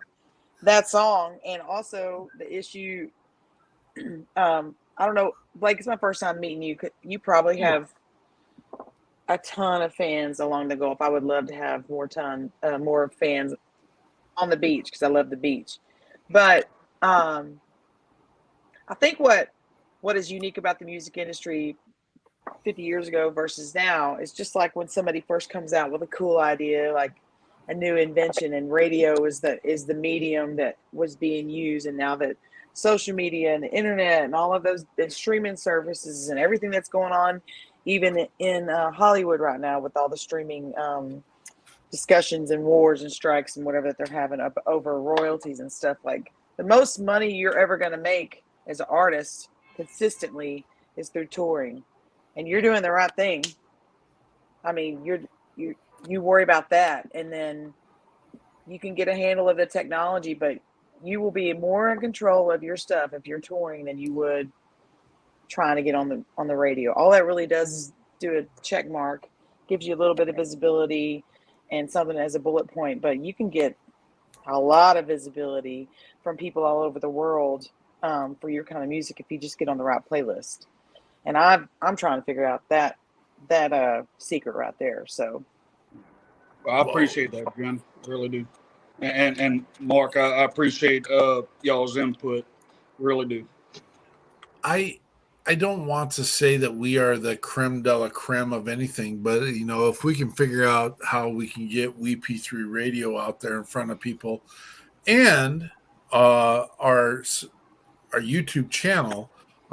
that song and also the issue. I don't know, Blake, it's my first time meeting you. You probably have a ton of fans along the Gulf. I would love to have more fans on the beach because I love the beach. But I think what is unique about the music industry 50 years ago versus now is just like when somebody first comes out with a cool idea, like a new invention, and radio is the medium that was being used, and now that social media and the internet and all of those the streaming services and everything that's going on, even in Hollywood right now with all the streaming discussions and wars and strikes and whatever that they're having up over royalties and stuff, like the most money you're ever going to make as an artist consistently is through touring, and you're doing the right thing. I mean, you worry about that, and then you can get a handle of the technology, but you will be more in control of your stuff if you're touring than you would trying to get on the radio. All that really does is do a check mark, gives you a little bit of visibility and something as a bullet point, but you can get a lot of visibility from people all over the world for your kind of music if you just get on the right playlist. And I'm trying to figure out that secret right there. So I appreciate that, Jen. Really do. And Mark, I appreciate y'all's input. Really do. I don't want to say that we are the creme de la creme of anything, but if we can figure out how we can get WeP3 Radio out there in front of people, and our YouTube channel,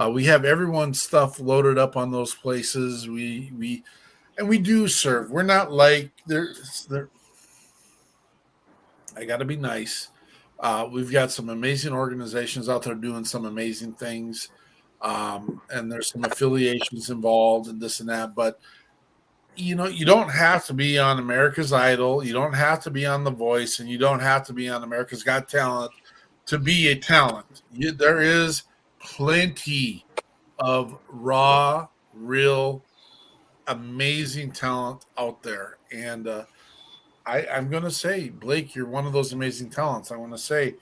we have everyone's stuff loaded up on those places. We do serve. We're not like there. I got to be nice. We've got some amazing organizations out there doing some amazing things. And there's some affiliations involved and this and that, but you don't have to be on America's Idol, you don't have to be on The Voice, and you don't have to be on America's Got Talent to be a talent. There is plenty of raw, real, amazing talent out there, and I'm going to say, Blake, you're one of those amazing talents. I want to say,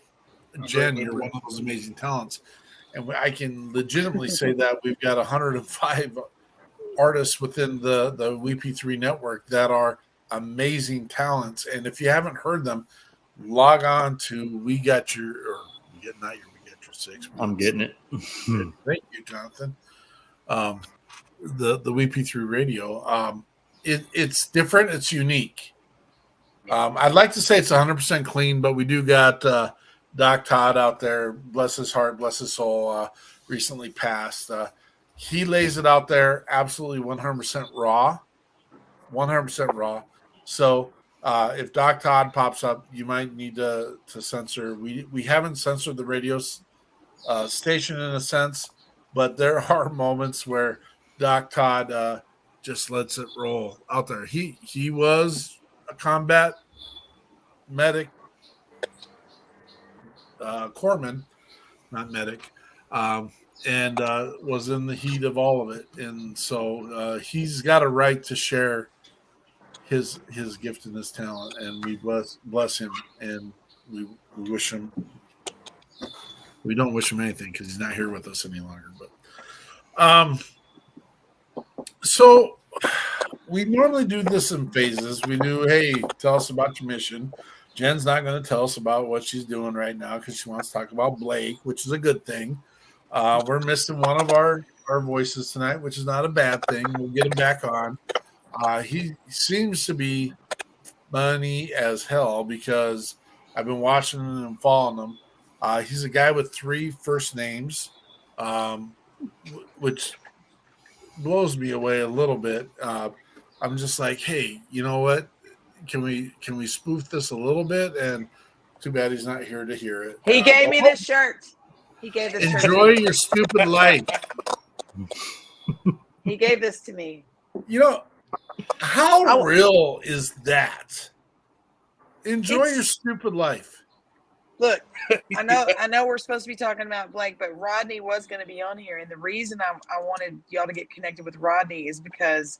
Jen, you're one of those amazing talents. And I can legitimately say that we've got 105 artists within the WeP3 network that are amazing talents. And if you haven't heard them, log on to We Got Your Six. I'm getting it. Thank you, Jonathan. The WeP3 Radio. It's different. It's unique. I'd like to say it's 100% clean, but we do got Doc Todd out there, bless his heart, bless his soul, recently passed. He lays it out there absolutely 100% raw, 100% raw. So if Doc Todd pops up, you might need to censor. We haven't censored the radio station in a sense, but there are moments where Doc Todd just lets it roll out there. He was a combat medic, corpsman, not medic, and was in the heat of all of it. And so he's got a right to share his gift and his talent, and we bless him, and we wish him. We don't wish him anything because he's not here with us any longer. But so we normally do this in phases. We do, hey, tell us about your mission. Jen's not going to tell us about what she's doing right now because she wants to talk about Blake, which is a good thing. We're missing one of our voices tonight, which is not a bad thing. We'll get him back on. He seems to be funny as hell because I've been watching him and following him. He's a guy with 3 first names, which blows me away a little bit. I'm just like, hey, you know what? Can we spoof this a little bit? And too bad he's not here to hear it. He gave me this shirt. He gave this shirt. Enjoy your stupid life. He gave this to me. You know, how real is that? Enjoy your stupid life. Look, I know we're supposed to be talking about Blake, but Rodney was going to be on here, and the reason I wanted y'all to get connected with Rodney is because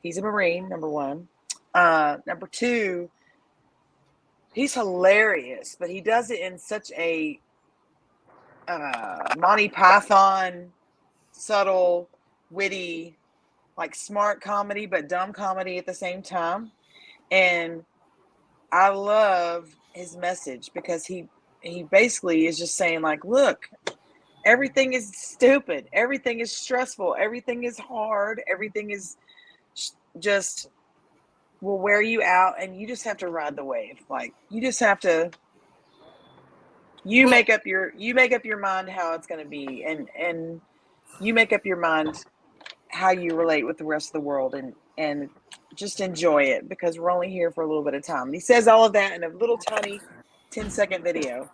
he's a Marine, number one. Number two, he's hilarious, but he does it in such a Monty Python, subtle, witty, like smart comedy, but dumb comedy at the same time. And I love his message because he basically is just saying, like, look, everything is stupid, everything is stressful, everything is hard, everything is just will wear you out, and you just have to ride the wave. Like, you just have to make up your mind how it's going to be, and you make up your mind how you relate with the rest of the world, and just enjoy it, because we're only here for a little bit of time. And he says all of that in a little tiny 10-second video.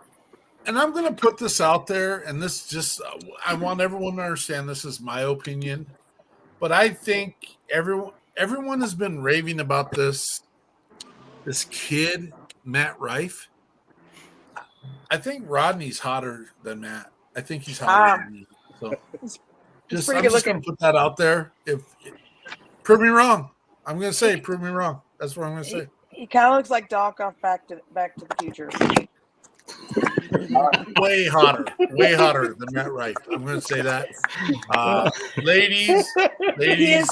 And I'm going to put this out there, and this just, I want everyone to understand this is my opinion, but I think everyone has been raving about this kid, Matt Rife. I think Rodney's hotter than Matt. I think he's hotter than me. So I'm just going to put that out there. Prove me wrong. I'm going to say, prove me wrong. That's what I'm going to say. He kind of looks like Doc off Back to the Future. Way hotter than Matt Rife. I'm going to say that. Ladies. He has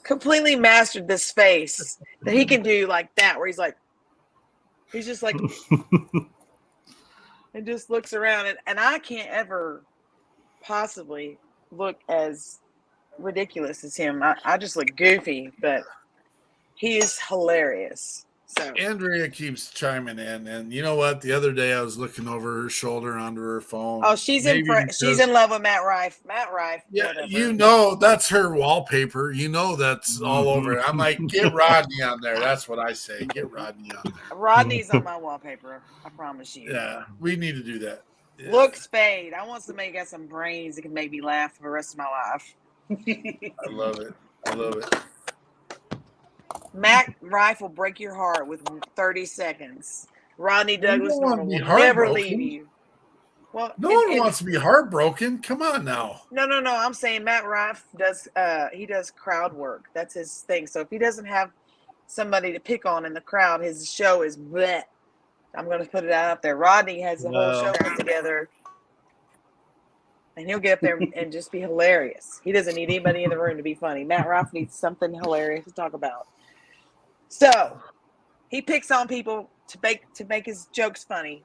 completely mastered this face that he can do like that, where he's just like, and just looks around, and I can't ever possibly look as ridiculous as him. I just look goofy, but he is hilarious. So Andrea keeps chiming in, and you know what? The other day I was looking over her shoulder onto her phone. Oh, she's in love with Matt Rife. Matt Rife. Yeah, whatever. you know that's her wallpaper. You know that's all over it. I'm like, get Rodney on there. That's what I say. Get Rodney on there. Rodney's on my wallpaper. I promise you. Yeah, we need to do that. Yeah. Look, Spade. I want somebody who got some brains that can make me laugh for the rest of my life. I love it. Matt Rife will break your heart with 30 seconds. Rodney Douglas Norman will heartbroken. never leave you. Well, no one wants to be heartbroken. Come on now. No. I'm saying Matt Rife does crowd work. That's his thing. So if he doesn't have somebody to pick on in the crowd, his show is bleh. I'm going to put it out there. Rodney has the whole show put together, and he'll get up there and just be hilarious. He doesn't need anybody in the room to be funny. Matt Rife needs something hilarious to talk about. So he picks on people to make his jokes funny,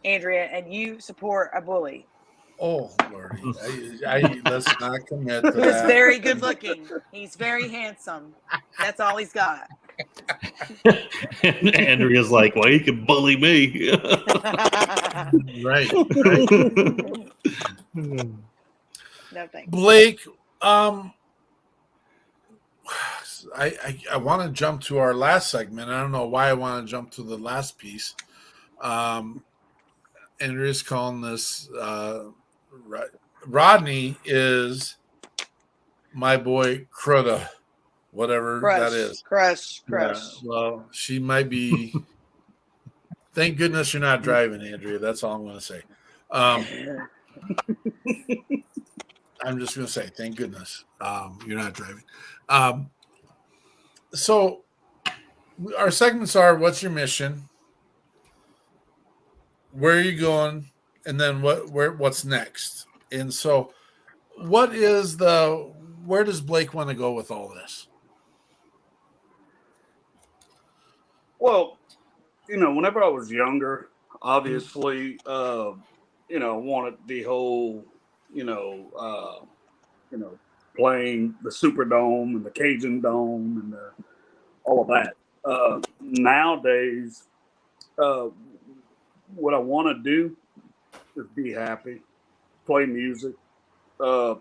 Andrea, and you support a bully. Oh, Lordy. Let's not commit to that. He's very good looking. He's very handsome. That's all he's got. And Andrea's like, well, you can bully me. Right. No thanks. Blake, I want to jump to our last segment. I don't know why I want to jump to the last piece. Andrea's calling this Rodney is my boy Crudda, whatever that is. Crush. Yeah, well, she might be. Thank goodness you're not driving, Andrea. That's all I'm going to say. I'm just going to say, thank goodness you're not driving. So our segments are: what's your mission? Where are you going? And then what's next? And so where does Blake want to go with all this? Well, whenever I was younger, obviously, wanted the whole, playing the Superdome and the Cajun Dome and all of that. Nowadays, what I want to do is be happy, play music for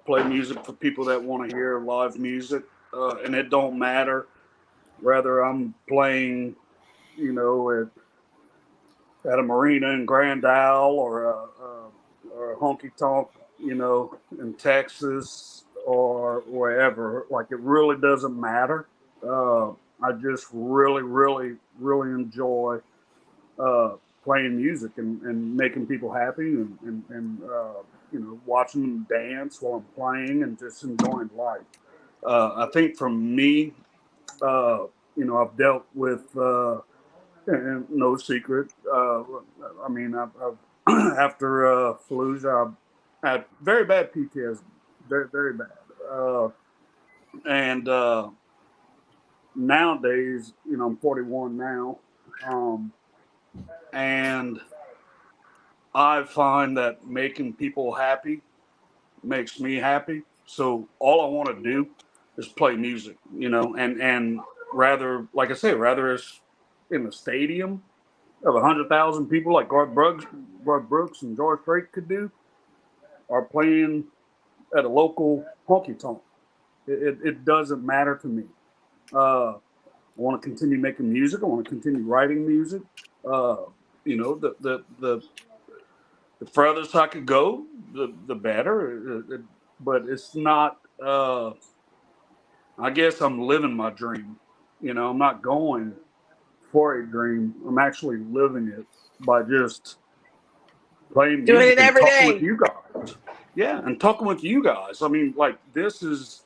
people that want to hear live music. and it don't matter whether I'm playing, at a marina in Grand Isle or a honky tonk, in Texas or wherever. Like, it really doesn't matter. I just really, really, really enjoy playing music and making people happy and watching them dance while I'm playing and just enjoying life. I think for me, I've dealt with, and no secret. I've after Fallujah, I had very bad PTSD, very, very bad. And nowadays, I'm 41 now, and I find that making people happy makes me happy. So all I want to do is play music, and rather, like I say, rather it's in the stadium of 100,000 people like Garth Brooks and George Strait could do, or playing at a local honky tonk. It doesn't matter to me. I want to continue making music. I want to continue writing music. The furthest I could go, the better. But it's not. I guess I'm living my dream. I'm not going for a dream. I'm actually living it by just playing music doing it every and talking day with you guys. Yeah, and talking with you guys. I mean, like, this is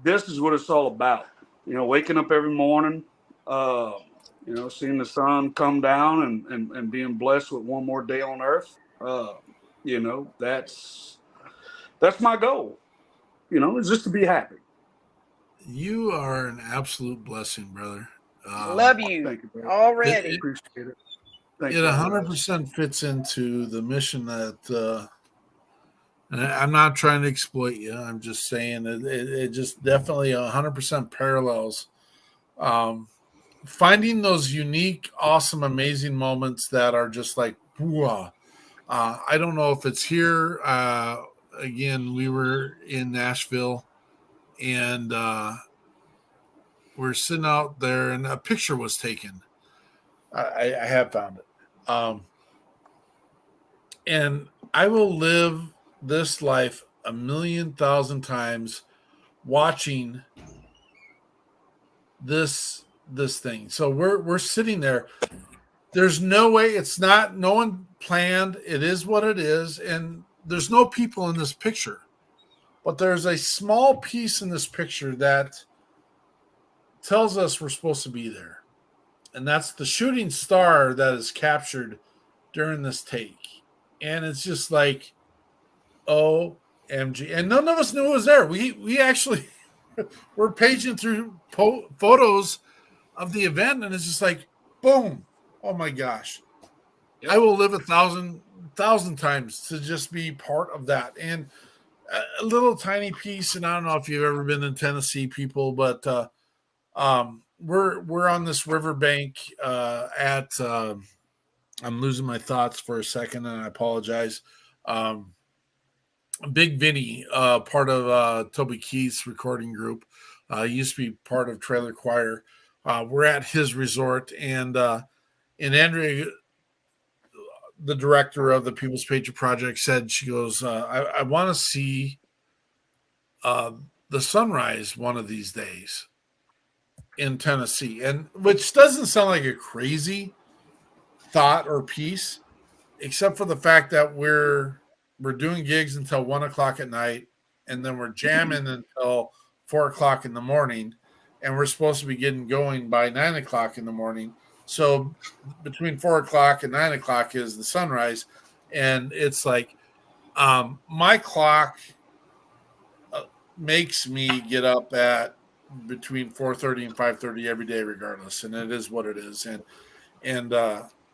what it's all about. Waking up every morning, seeing the sun come down and being blessed with one more day on earth. That's my goal. Is just to be happy. You are an absolute blessing, brother. love you, Thank you, brother. already. Appreciate it. Thank It you. 100% fits into the mission that, and I'm not trying to exploit you. I'm just saying it just definitely 100% parallels. Finding those unique, awesome, amazing moments that are just like, whoa. I don't know if it's here. Again, we were in Nashville, and we're sitting out there, and a picture was taken. I have found it. And I will live this life 1,000,000 times watching this thing. So we're sitting there. There's no way, it's not, no one planned. It is what it is. And there's no people in this picture. But there's a small piece in this picture that tells us we're supposed to be there. And that's the shooting star that is captured during this take. And it's just like, OMG. And none of us knew it was there. We actually we're paging through photos of the event, and it's just like, boom. Oh my gosh. Yep. I will live 1,000 times to just be part of that. And a little tiny piece, and I don't know if you've ever been in Tennessee, people, but we're on this riverbank at I'm losing my thoughts for a second, and I apologize. Big Vinny, part of Toby Keith's recording group, used to be part of Trailer Choir. We're at his resort, and Andrea, the director of the People's Patriot Project, said, she goes, I want to see the sunrise one of these days in Tennessee, and which doesn't sound like a crazy thought or piece, except for the fact that we're doing gigs until 1:00 at night, and then we're jamming until 4:00 in the morning, and we're supposed to be getting going by 9:00 in the morning. So between 4:00 and 9:00 is the sunrise, and it's like my clock makes me get up at between 4:30 and 5:30 every day, regardless, and it is what it is. And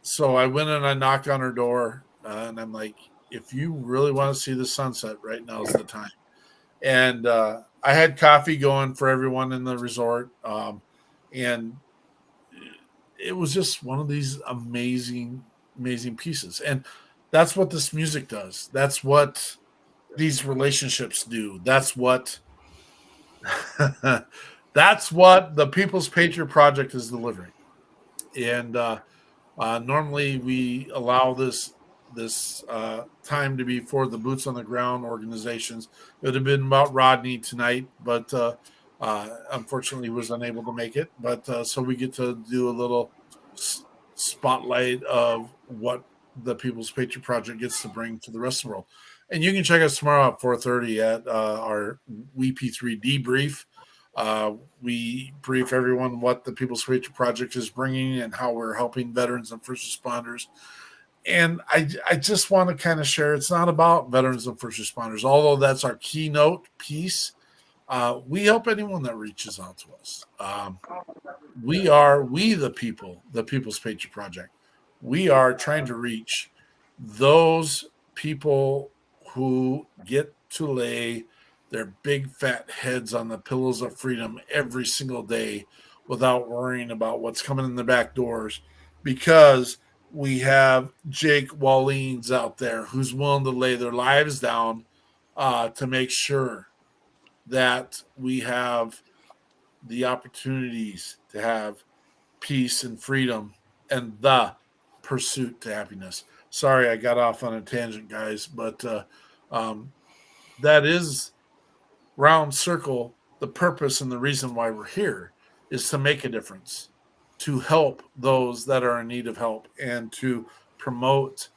so I went and I knocked on her door, and I'm like, if you really want to see the sunset, right now is the time. And I had coffee going for everyone in the resort, and it was just one of these amazing pieces. And that's what this music does. That's what these relationships do. That's what That's what the People's Patriot Project is delivering. And normally we allow this time to be for the boots on the ground organizations. It would have been about Rodney tonight, but unfortunately he was unable to make it. But so we get to do a little spotlight of what the People's Patriot Project gets to bring to the rest of the world. And you can check us tomorrow at 4:30 at our WeP3 debrief. We brief everyone what the People's Patriot Project is bringing and how we're helping veterans and first responders. And I just want to kind of share, it's not about veterans and first responders, although that's our keynote piece. We help anyone that reaches out to us. We the people, the People's Patriot Project. We are trying to reach those people who get to lay their big fat heads on the pillows of freedom every single day without worrying about what's coming in the back doors, because we have Jake Wallines out there who's willing to lay their lives down to make sure that we have the opportunities to have peace and freedom and the pursuit to happiness. Sorry, I got off on a tangent, guys, but that is round circle. The purpose and the reason why we're here is to make a difference, to help those that are in need of help, and to promote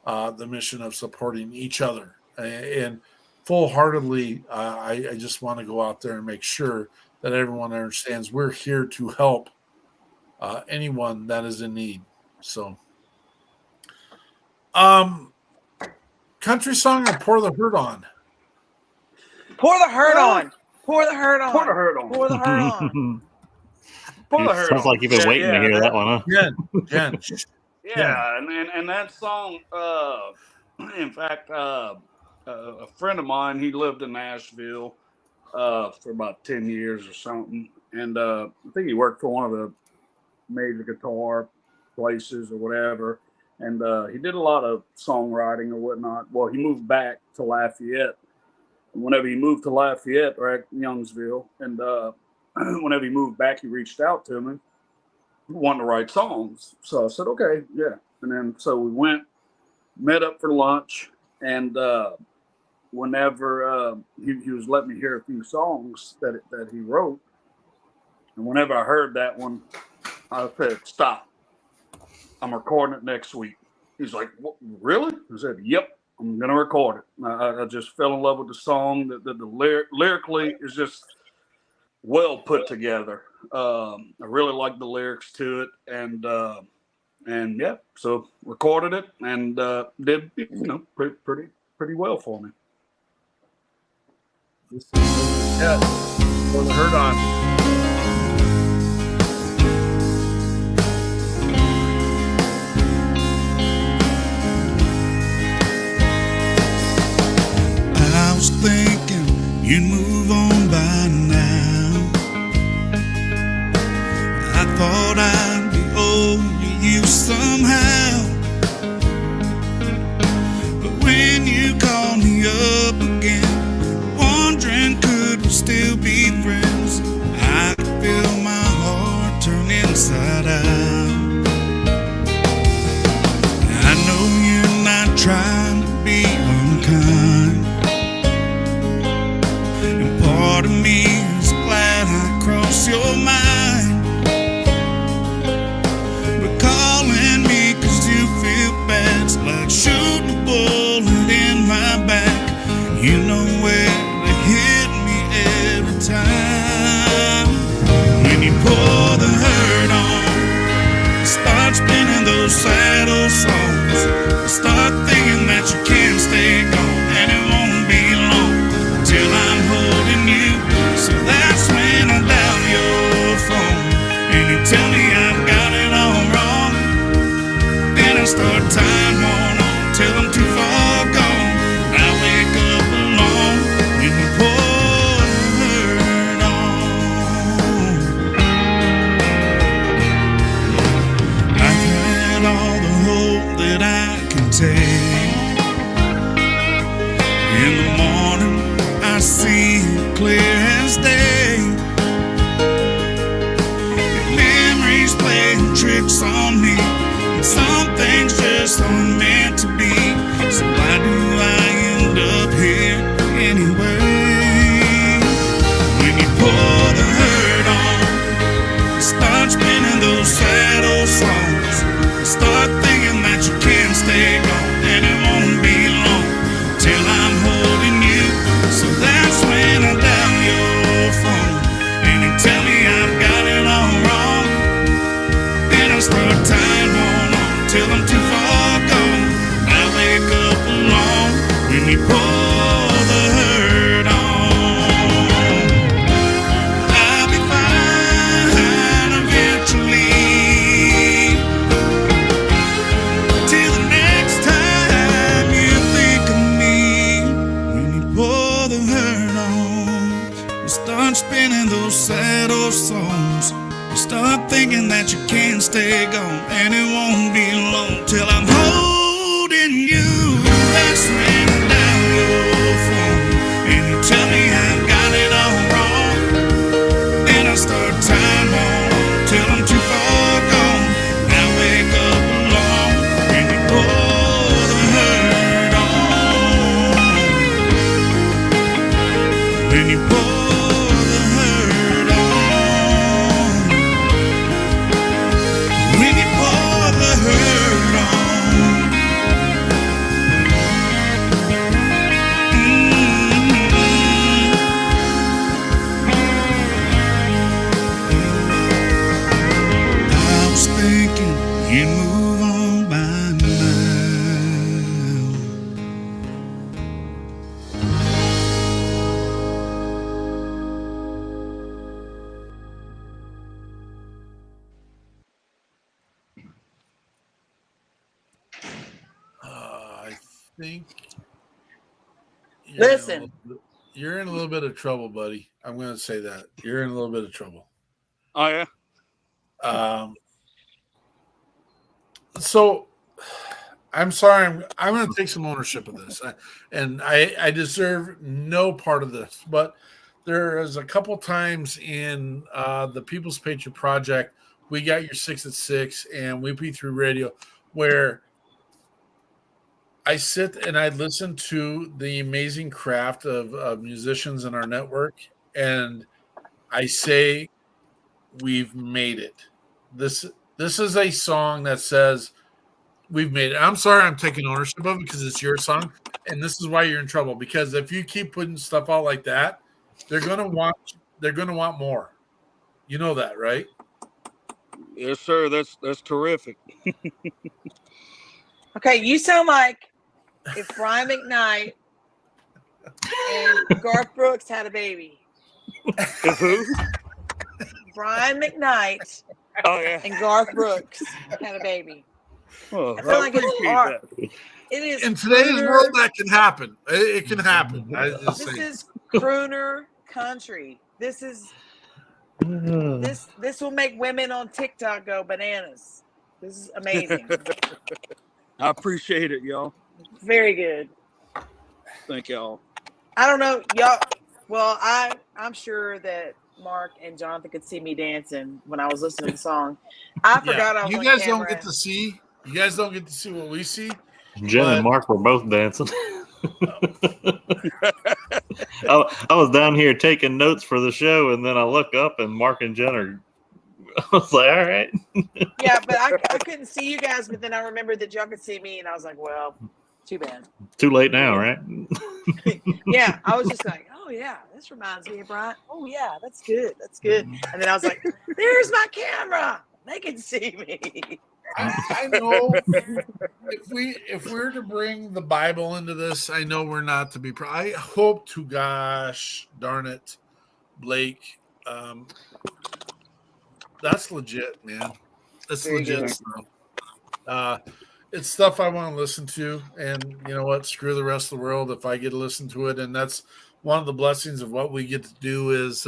the mission of supporting each other. And full-heartedly, I just want to go out there and make sure that everyone understands we're here to help anyone that is in need. So, country song or Pour the Hurt On? Pour the hurt on. Pour the hurt on. Pour the hurt on. Pour the hurt on. Pour the hurt Sounds on. like you've been waiting to hear that one, huh? Jen. Yeah, and that song, in fact, a friend of mine, he lived in Nashville for about 10 years or something. And I think he worked for one of the major guitar places or whatever. And he did a lot of songwriting or whatnot. Well, he moved back to Lafayette. And whenever he moved to Lafayette or at Youngsville, and whenever he moved back, he reached out to me, wanting to write songs. So I said, okay, yeah. And then so we went, met up for lunch, and whenever he was letting me hear a few songs that he wrote, and whenever I heard that one, I said, stop. I'm recording it next week. He's like, what, really? I said, yep, I'm going to record it. I just fell in love with the song. The lyrically is just well put together. I really like the lyrics to it. And yeah, so recorded it and did, pretty well for me. Yeah, Pour the Hurt On. I was thinking you'd move on by now. I thought I'd be over you somehow. But when you called me up again, wondering could we still be friends, I could feel my heart turn inside out. I know you're not trying to be unkind, and part of me is glad I crossed your mind. But calling me 'cause you feel bad's like shooting a bullet in my back. You know where to hit me every time. When you pour the hurt on, start spinning those sad old songs, start thinking that you can't stay gone, and it won't be long till I'm holding you. So that's when I dial your phone, and you tell me I've got it all wrong. Then I start time on till I'm too far gone. I wake up alone when you pour the hurt on. I've had all the hope that I can take, sing those sad old songs. Start thinking that you can't stay gone, and it won't be long till I'm holding you, answering down your phone, and you tell me I've got it all wrong, and I start time on till I'm too far gone. I wake up alone, and you pour the hurt on, when you pour. You move on by now. I think Listen. You're in a little bit of trouble, buddy. I'm going to say that. You're in a little bit of trouble. Oh, yeah? So I'm sorry. I'm going to take some ownership of this, and I deserve no part of this. But there is a couple times in the People's Patriot Project, We Got Your 6 at 6 and WeP3 Radio, where I sit and I listen to the amazing craft of musicians in our network, and I say, we've made it. This is a song that says we've made it. I'm sorry I'm taking ownership of it because it's your song, and this is why you're in trouble. Because if you keep putting stuff out like that, they're gonna want more. You know that, right? Yes, sir. That's terrific. Okay, you sound like if Brian McKnight and Garth Brooks had a baby. Who? Brian McKnight and Garth Brooks had a baby. Oh, I feel like it's art. It is in today's crooner, world that can happen. It can happen. This is crooner country. This is this will make women on TikTok go bananas. This is amazing. I appreciate it, y'all. Very good. Thank y'all. I don't know, y'all. Well, I'm sure that Mark and Jonathan could see me dancing when I was listening to the song. I forgot I was on guys camera. don't get to see. You guys don't get to see what we see. Jen and Mark were both dancing. I was down here taking notes for the show, and then I look up, and Mark and Jen are. I was like, all right. Yeah, but I couldn't see you guys. But then I remembered that y'all could see me, and I was like, well, too bad. Too late now, right? Yeah, I was just like, oh yeah, this reminds me of Brian. Oh yeah, that's good. That's good. And then I was like, there's my camera. They can see me. I know if we're to bring the Bible into this, I know we're not to be. I hope to gosh darn it, Blake. That's legit, man. That's Very legit good. stuff. It's stuff I want to listen to, and you know what? Screw the rest of the world if I get to listen to it. And that's one of the blessings of what we get to do is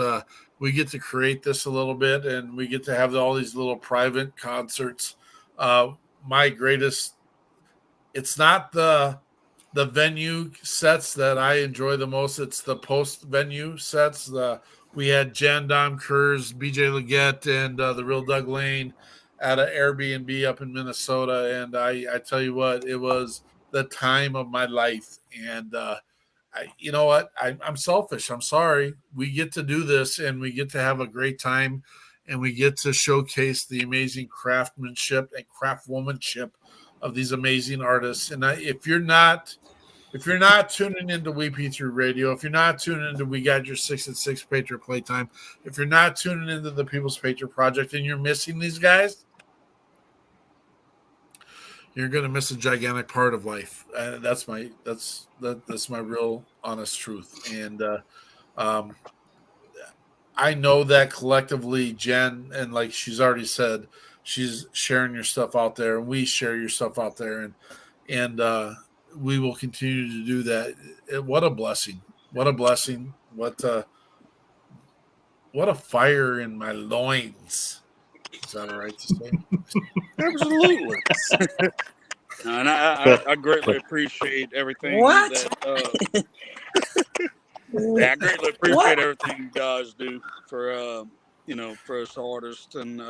we get to create this a little bit, and we get to have all these little private concerts. My greatest, it's not the venue sets that I enjoy the most. It's the post venue sets. We had Jan Dom Kurz, BJ Leggett, and the Real Doug Lane at an Airbnb up in Minnesota. And I tell you what, it was the time of my life. And you know what? I'm selfish. I'm sorry. We get to do this, and we get to have a great time, and we get to showcase the amazing craftsmanship and craftwomanship of these amazing artists. And if you're not tuning into WeP3 Radio, if you're not tuning into We Got Your 6 at 6 Patriot Playtime, if you're not tuning into the People's Patriot Project, and you're missing these guys, you're going to miss a gigantic part of life. That's my real honest truth. And I know that collectively, Jen, and like she's already said, she's sharing your stuff out there, and we share your stuff out there, and we will continue to do that. What a blessing! What a blessing! what a fire in my loins. Is that all right to say? Absolutely. And I greatly appreciate everything What? that. I greatly appreciate everything you guys do for for us artists and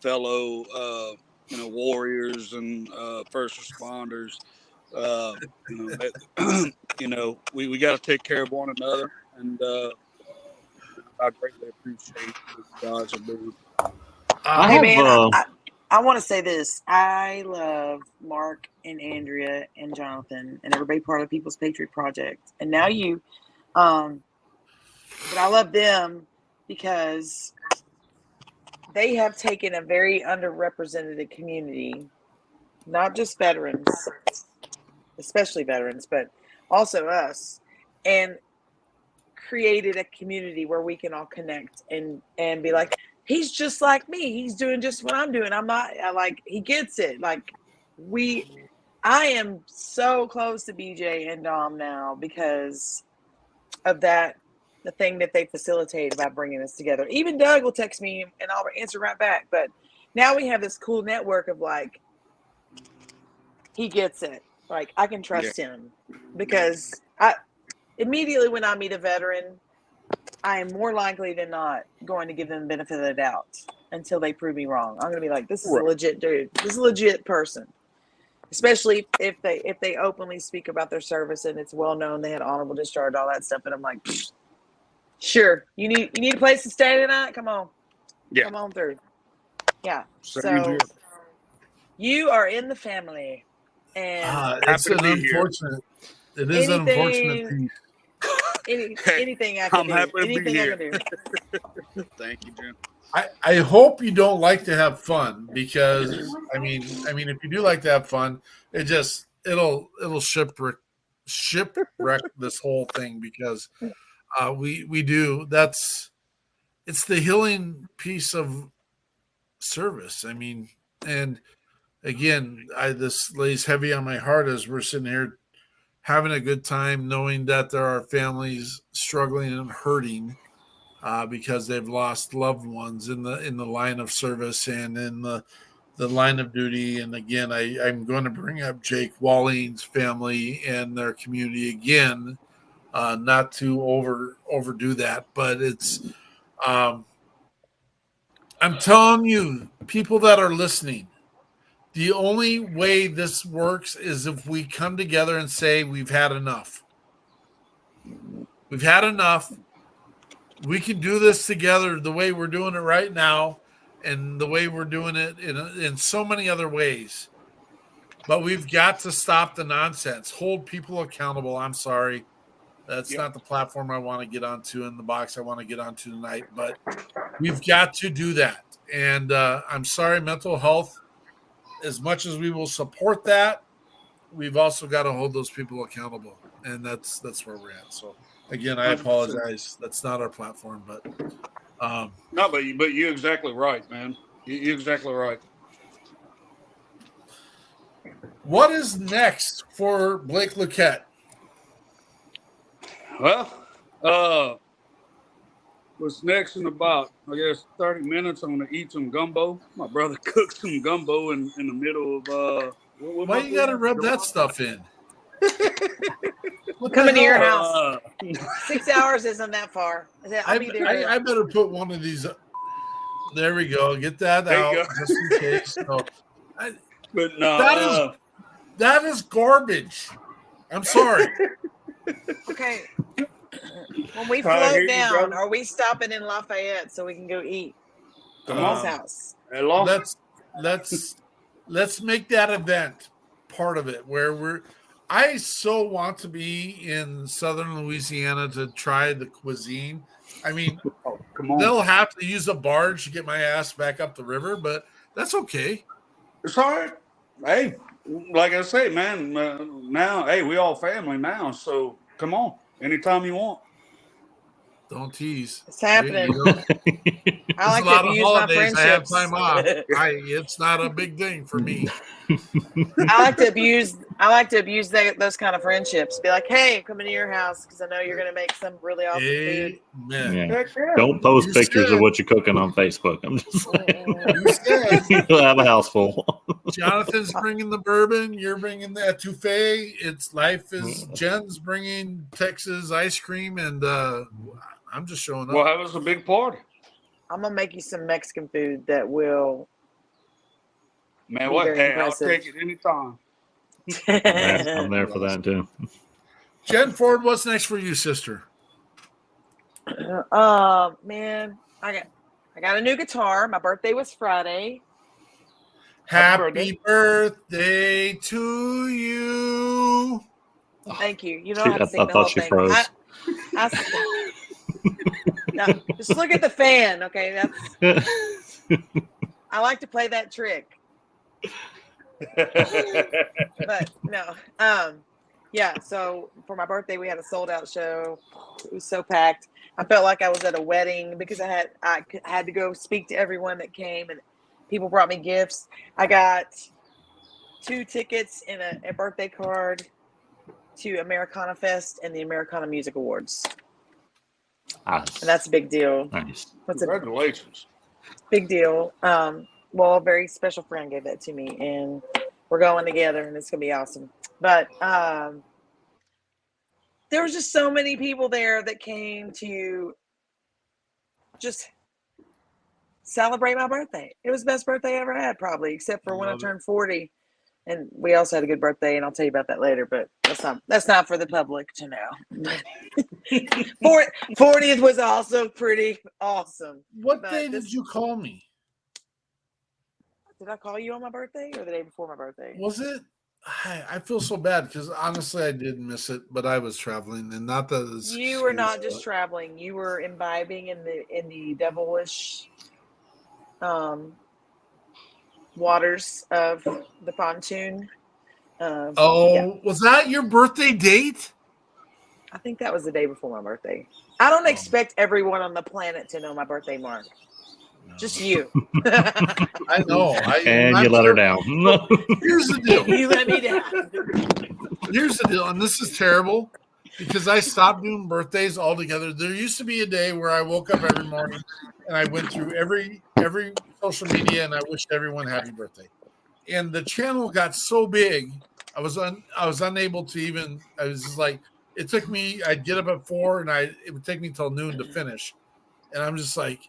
fellow warriors and first responders. We got to take care of one another, and I greatly appreciate what you guys are doing. Hey man, I want to say this. I love Mark and Andrea and Jonathan and everybody part of the People's Patriot Project, and now you. But I love them because they have taken a very underrepresented community, not just veterans, especially veterans, but also us, and created a community where we can all connect and be like, he's just like me. He's doing just what I'm doing. He gets it. I am so close to BJ and Dom now because of that, the thing that they facilitated by bringing us together. Even Doug will text me and I'll answer right back. But now we have this cool network of he gets it. I can trust him because immediately when I meet a veteran, I am more likely than not going to give them the benefit of the doubt until they prove me wrong. I'm going to be like, this is a legit dude. This is a legit person. Especially if they openly speak about their service and it's well known they had honorable discharge, all that stuff. And I'm like, sure, you need a place to stay tonight? Come on. Yeah. Come on through. Yeah. So you are in the family. And it's an unfortunate. It is an unfortunate thing. Anything I can do. Anything I can do. Thank you, Jim. I hope you don't like to have fun because I mean if you do like to have fun, it'll shipwreck this whole thing because we do. It's the healing piece of service. I mean, and again, this lays heavy on my heart as we're sitting here having a good time, knowing that there are families struggling and hurting because they've lost loved ones in the line of service and in the line of duty. And again, I'm going to bring up Jake Walling's family and their community again, not to overdo that, but it's. I'm telling you, people that are listening, the only way this works is if we come together and say we've had enough. We've had enough. We can do this together the way we're doing it right now and the way we're doing it in so many other ways. But we've got to stop the nonsense. Hold people accountable. I'm sorry. That's not the platform I want to get onto in the box I want to get onto tonight. But we've got to do that. And I'm sorry, mental health, as much as we will support that, we've also got to hold those people accountable, and that's where we're at. So again, I apologize. That's not our platform, but no, but you're exactly right, man. You're exactly right. What is next for Blake Luquette? Well, what's next in about, 30 minutes, I'm going to eat some gumbo. My brother cooked some gumbo in the middle of... why you got to rub that stuff in? Coming to your house. 6 hours isn't that far. I'll be there. I better put one of these... There we go. Get that out just in case. But no, that is garbage. I'm sorry. Okay. When we float down, are we stopping in Lafayette so we can go eat? Come on, house. Let's make that event part of it where I so want to be in southern Louisiana to try the cuisine. I mean, they'll have to use a barge to get my ass back up the river, but that's okay. It's all right. Hey, like I say, man, now, hey, we all family now, so come on, anytime you want. Don't tease. It's happening. I like to abuse my friendships. I have time off. It's not a big thing for me. I like to abuse those kind of friendships. Be like, hey, I'm coming to your house because I know you're going to make some really awesome food. Yeah. Don't post pictures of what you're cooking on Facebook. I'm just saying. You'll have a house full. Jonathan's bringing the bourbon. You're bringing the etouffee. Jen's bringing Texas ice cream, and I'm just showing up. Well, that was a big party. I'm going to make you some Mexican food that will. Man, what? Hey, I'll take it anytime. I'm there for that too. Jen Ford, what's next for you, sister? Man, I got a new guitar. My birthday was Friday. Happy birthday to you. Thank you. You don't have to sing I the whole thought she thing. froze. No, just look at the fan, okay? I like to play that trick. But no. Yeah, so for my birthday we had a sold out show. It was so packed. I felt like I was at a wedding because I had to go speak to everyone that came, and people brought me gifts. I got 2 tickets and a birthday card to Americana Fest and the Americana Music Awards. Nice. And that's a big deal. Nice. Congratulations. Big deal. Well, a very special friend gave that to me, and we're going together, and it's gonna be awesome. But there was just so many people there that came to just celebrate my birthday. It was the best birthday I ever had, probably, except for when I turned 40. And we also had a good birthday, and I'll tell you about that later. But that's not for the public to know. 40th was also pretty awesome. What day did you call me? Did I call you on my birthday or the day before my birthday? Was it? I feel so bad because honestly I did miss it, but I was traveling, and not that you were not just traveling. You were imbibing in the devilish waters of the pontoon. Was that your birthday date? I think that was the day before my birthday. I don't expect everyone on the planet to know my birthday, Mark. No. Just you. I know. You let her down. Here's the deal. You let me down. Here's the deal, and this is terrible because I stopped doing birthdays altogether. There used to be a day where I woke up every morning and I went through every social media and I wished everyone happy birthday. And the channel got so big, I was unable to even. I was just like, it took me. I'd get up at 4 and it would take me till noon to finish, and I'm just like,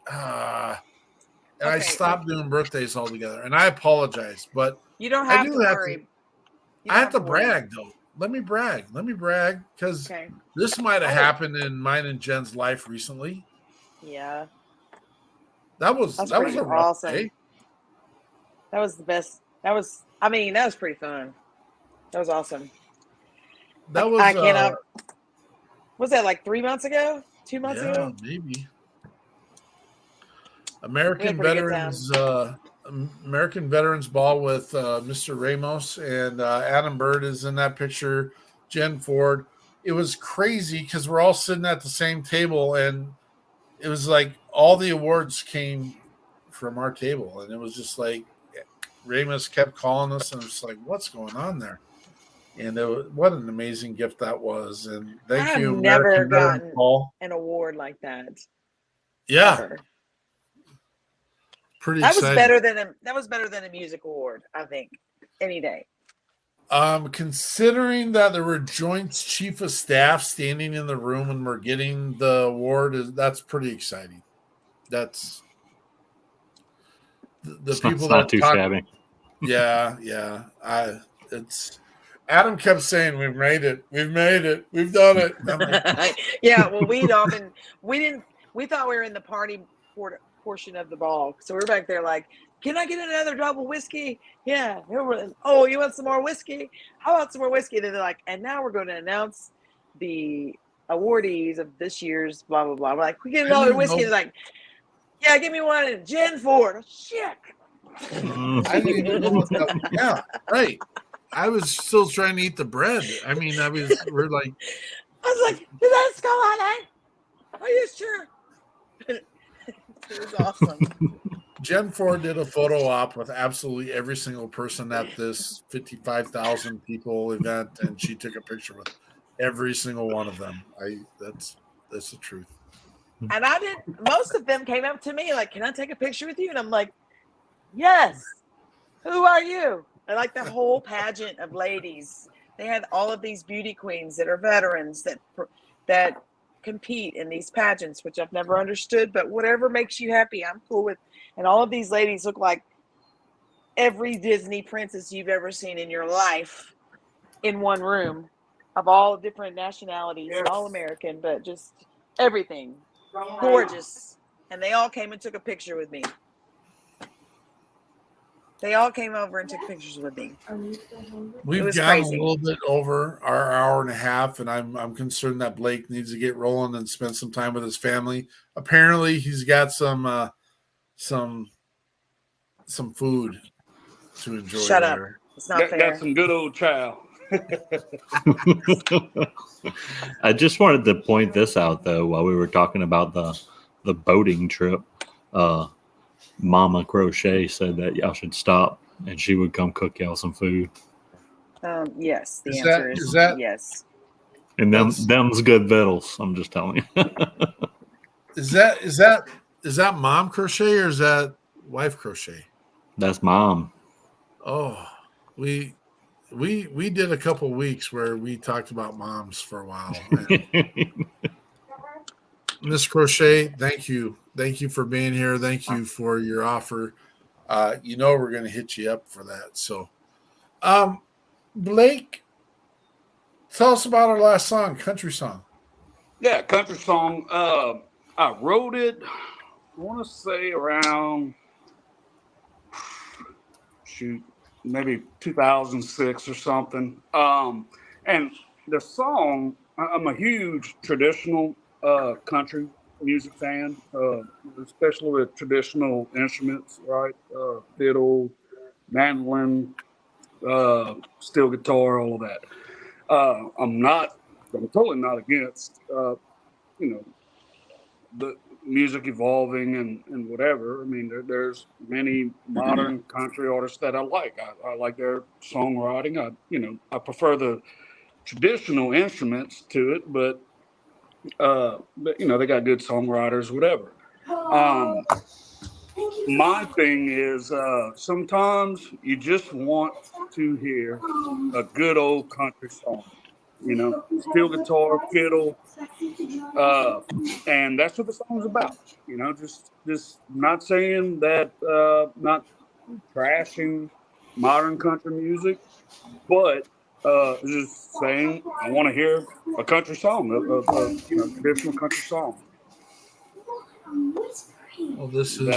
And I stopped doing birthdays altogether, and I apologize, but you don't have to worry. I have to brag, though. Let me brag, because this might have happened in mine and Jen's life recently. Yeah, that was a rough day. That was the best. That was pretty fun. That was awesome. That was. I cannot. Was that like 3 months ago? 2 months ago? Maybe. American Veterans Ball with Mr. Ramos and Adam Bird is in that picture. Jen Ford. It was crazy because we're all sitting at the same table, and it was like all the awards came from our table, and it was just like Ramos kept calling us, and it was like, what's going on there? And what an amazing gift that was! And thank you, never gotten an award like that. Yeah. Ever. Pretty that exciting. That was better than a music award, I think, any day. Considering that there were Joint Chief of Staff standing in the room when we're getting the award, that's pretty exciting. That's the people that not too shabby. Yeah. It's Adam kept saying, "We've made it, we've done it." Like, yeah, well, we thought we were in the party portion of the ball, so we're back there like, can I get another double whiskey? Yeah. Oh, you want some more whiskey? How about some more whiskey? And they're like, and now we're going to announce the awardees of this year's blah blah blah. We're like, we get another whiskey. They're like, yeah, give me one. And Jen Ford. Oh, shit. I didn't even know what that. Yeah, right. I was still trying to eat the bread. I mean, we're like, I was like, let's go on, Are you sure? It was awesome. Gen 4 did a photo op with absolutely every single person at this 55,000 people event, and she took a picture with every single one of them. That's the truth. And I did. Most of them came up to me like, "Can I take a picture with you?" And I'm like, "Yes." Who are you? And like the whole pageant of ladies, they had all of these beauty queens that are veterans that compete in these pageants, which I've never understood. But whatever makes you happy, I'm cool with. And all of these ladies look like every Disney princess you've ever seen in your life in one room, of all different nationalities, and all American, but just everything gorgeous. And they all came and took a picture with me. They all came over and took pictures with me. We've gotten a little bit over our hour and a half, and I'm concerned that Blake needs to get rolling and spend some time with his family. Apparently, he's got some food to enjoy. Shut up! It's not fair. Got some good old chow. I just wanted to point this out though while we were talking about the boating trip. Mama Crochet said that y'all should stop and she would come cook y'all some food. Yes, the answer is yes. And them's good vittles, I'm just telling you. Is that Mom Crochet or is that Wife Crochet? That's Mom. Oh, we did a couple of weeks where we talked about moms for a while. Miss Crochet, thank you. Thank you for being here. Thank you for your offer. We're going to hit you up for that. So, Blake, tell us about our last song, country song. Yeah, country song. I wrote it, I want to say around, maybe 2006 or something. And the song, I'm a huge traditional country music fan, especially with traditional instruments, right? Fiddle, mandolin, steel guitar, all of that. I'm totally not against, the music evolving and whatever. I mean, there's many modern country artists that I like. I like their songwriting. I prefer the traditional instruments to it, but they got good songwriters, whatever. My thing is sometimes you just want to hear a good old country song, steel guitar, fiddle, and that's what the song's about. Just not saying that, not trashing modern country music, but just saying I want to hear a country song, a traditional country song. Well, this is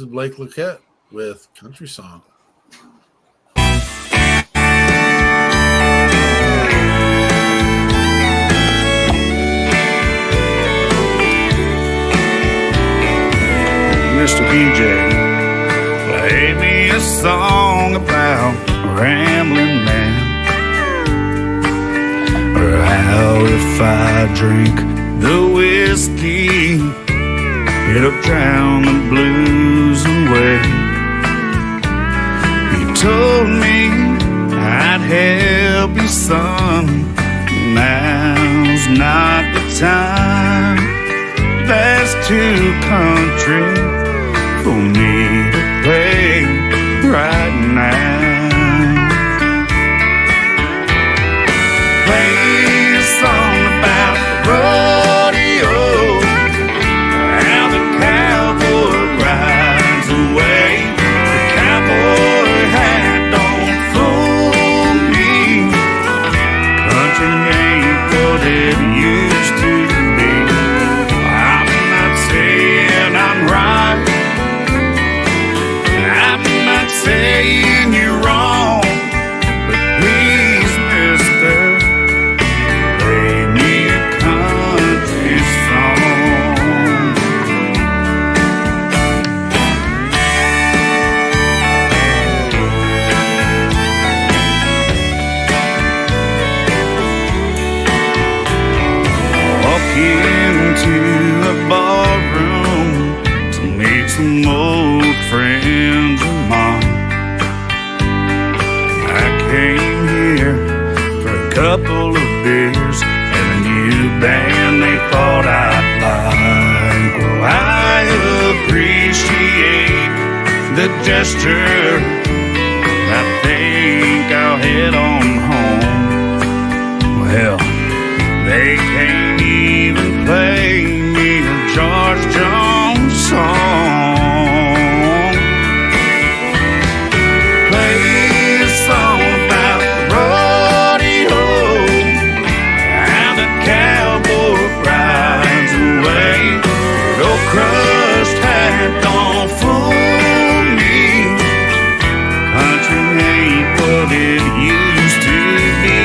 Blake Luquette with Country Song. Mr. BJ, play me a song about a rambling man, or how if I drink the whiskey, it'll drown the blues away. He told me I'd help you, son. Now's not the time. That's too country for me to play right now. Play a song about the rodeo, how the cowboy rides away. The cowboy hat don't fool me. Country ain't what it used to be. I'm not saying I'm right, a gesture, I think I'll head on home. Well, they can't even play me a George Jones song. Play a song about the rodeo and the cowboy rides away. No crushed hat don't fool me. Country ain't what it used to be.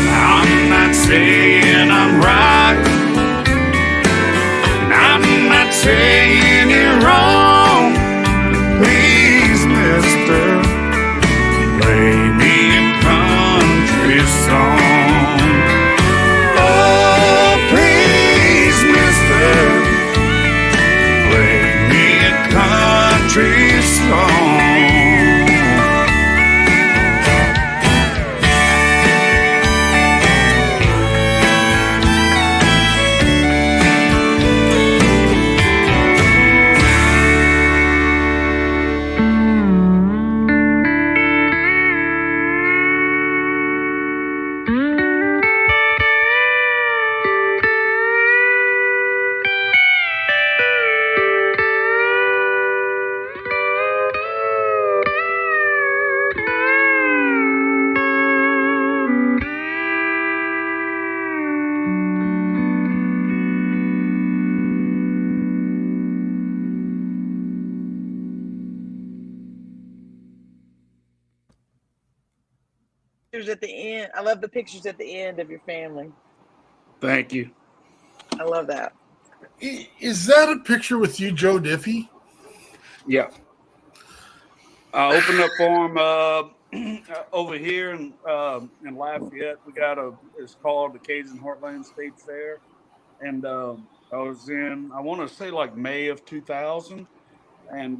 I'm not saying I'm right, and I'm not saying you're wrong. Please, mister, play me a country song. Oh, please, mister, play me a country song. At the end, I love the pictures at the end of your family. Thank you. I love that. Is that a picture with you, Joe Diffie? Yeah. I opened up for him over here in Lafayette. We got it's called the Cajun Heartland State Fair. And I was in, I want to say like May of 2000. And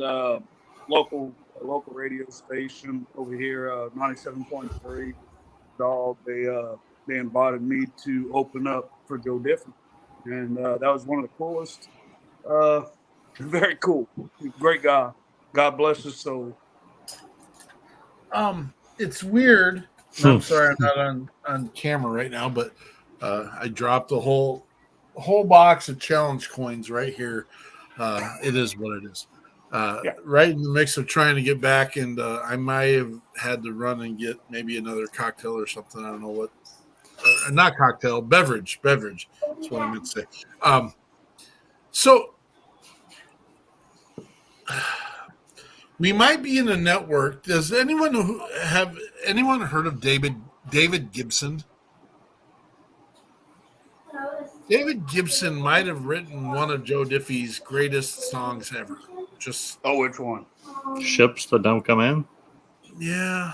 local radio station over here, 97.3. Dog, they invited me to open up for Joe Diffie, and that was one of the coolest. Very cool, great guy. God bless his soul. It's weird. I'm sorry, I'm not on camera right now, but I dropped a whole box of challenge coins right here. It is what it is. Right in the mix of trying to get back, and I might have had to run and get maybe another cocktail or something. I don't know what, not cocktail, beverage. That's what I meant to say. So we might be in a network. Does anyone heard of David Gibson? David Gibson might have written one of Joe Diffie's greatest songs ever. Which one? Ships that don't come in. Yeah.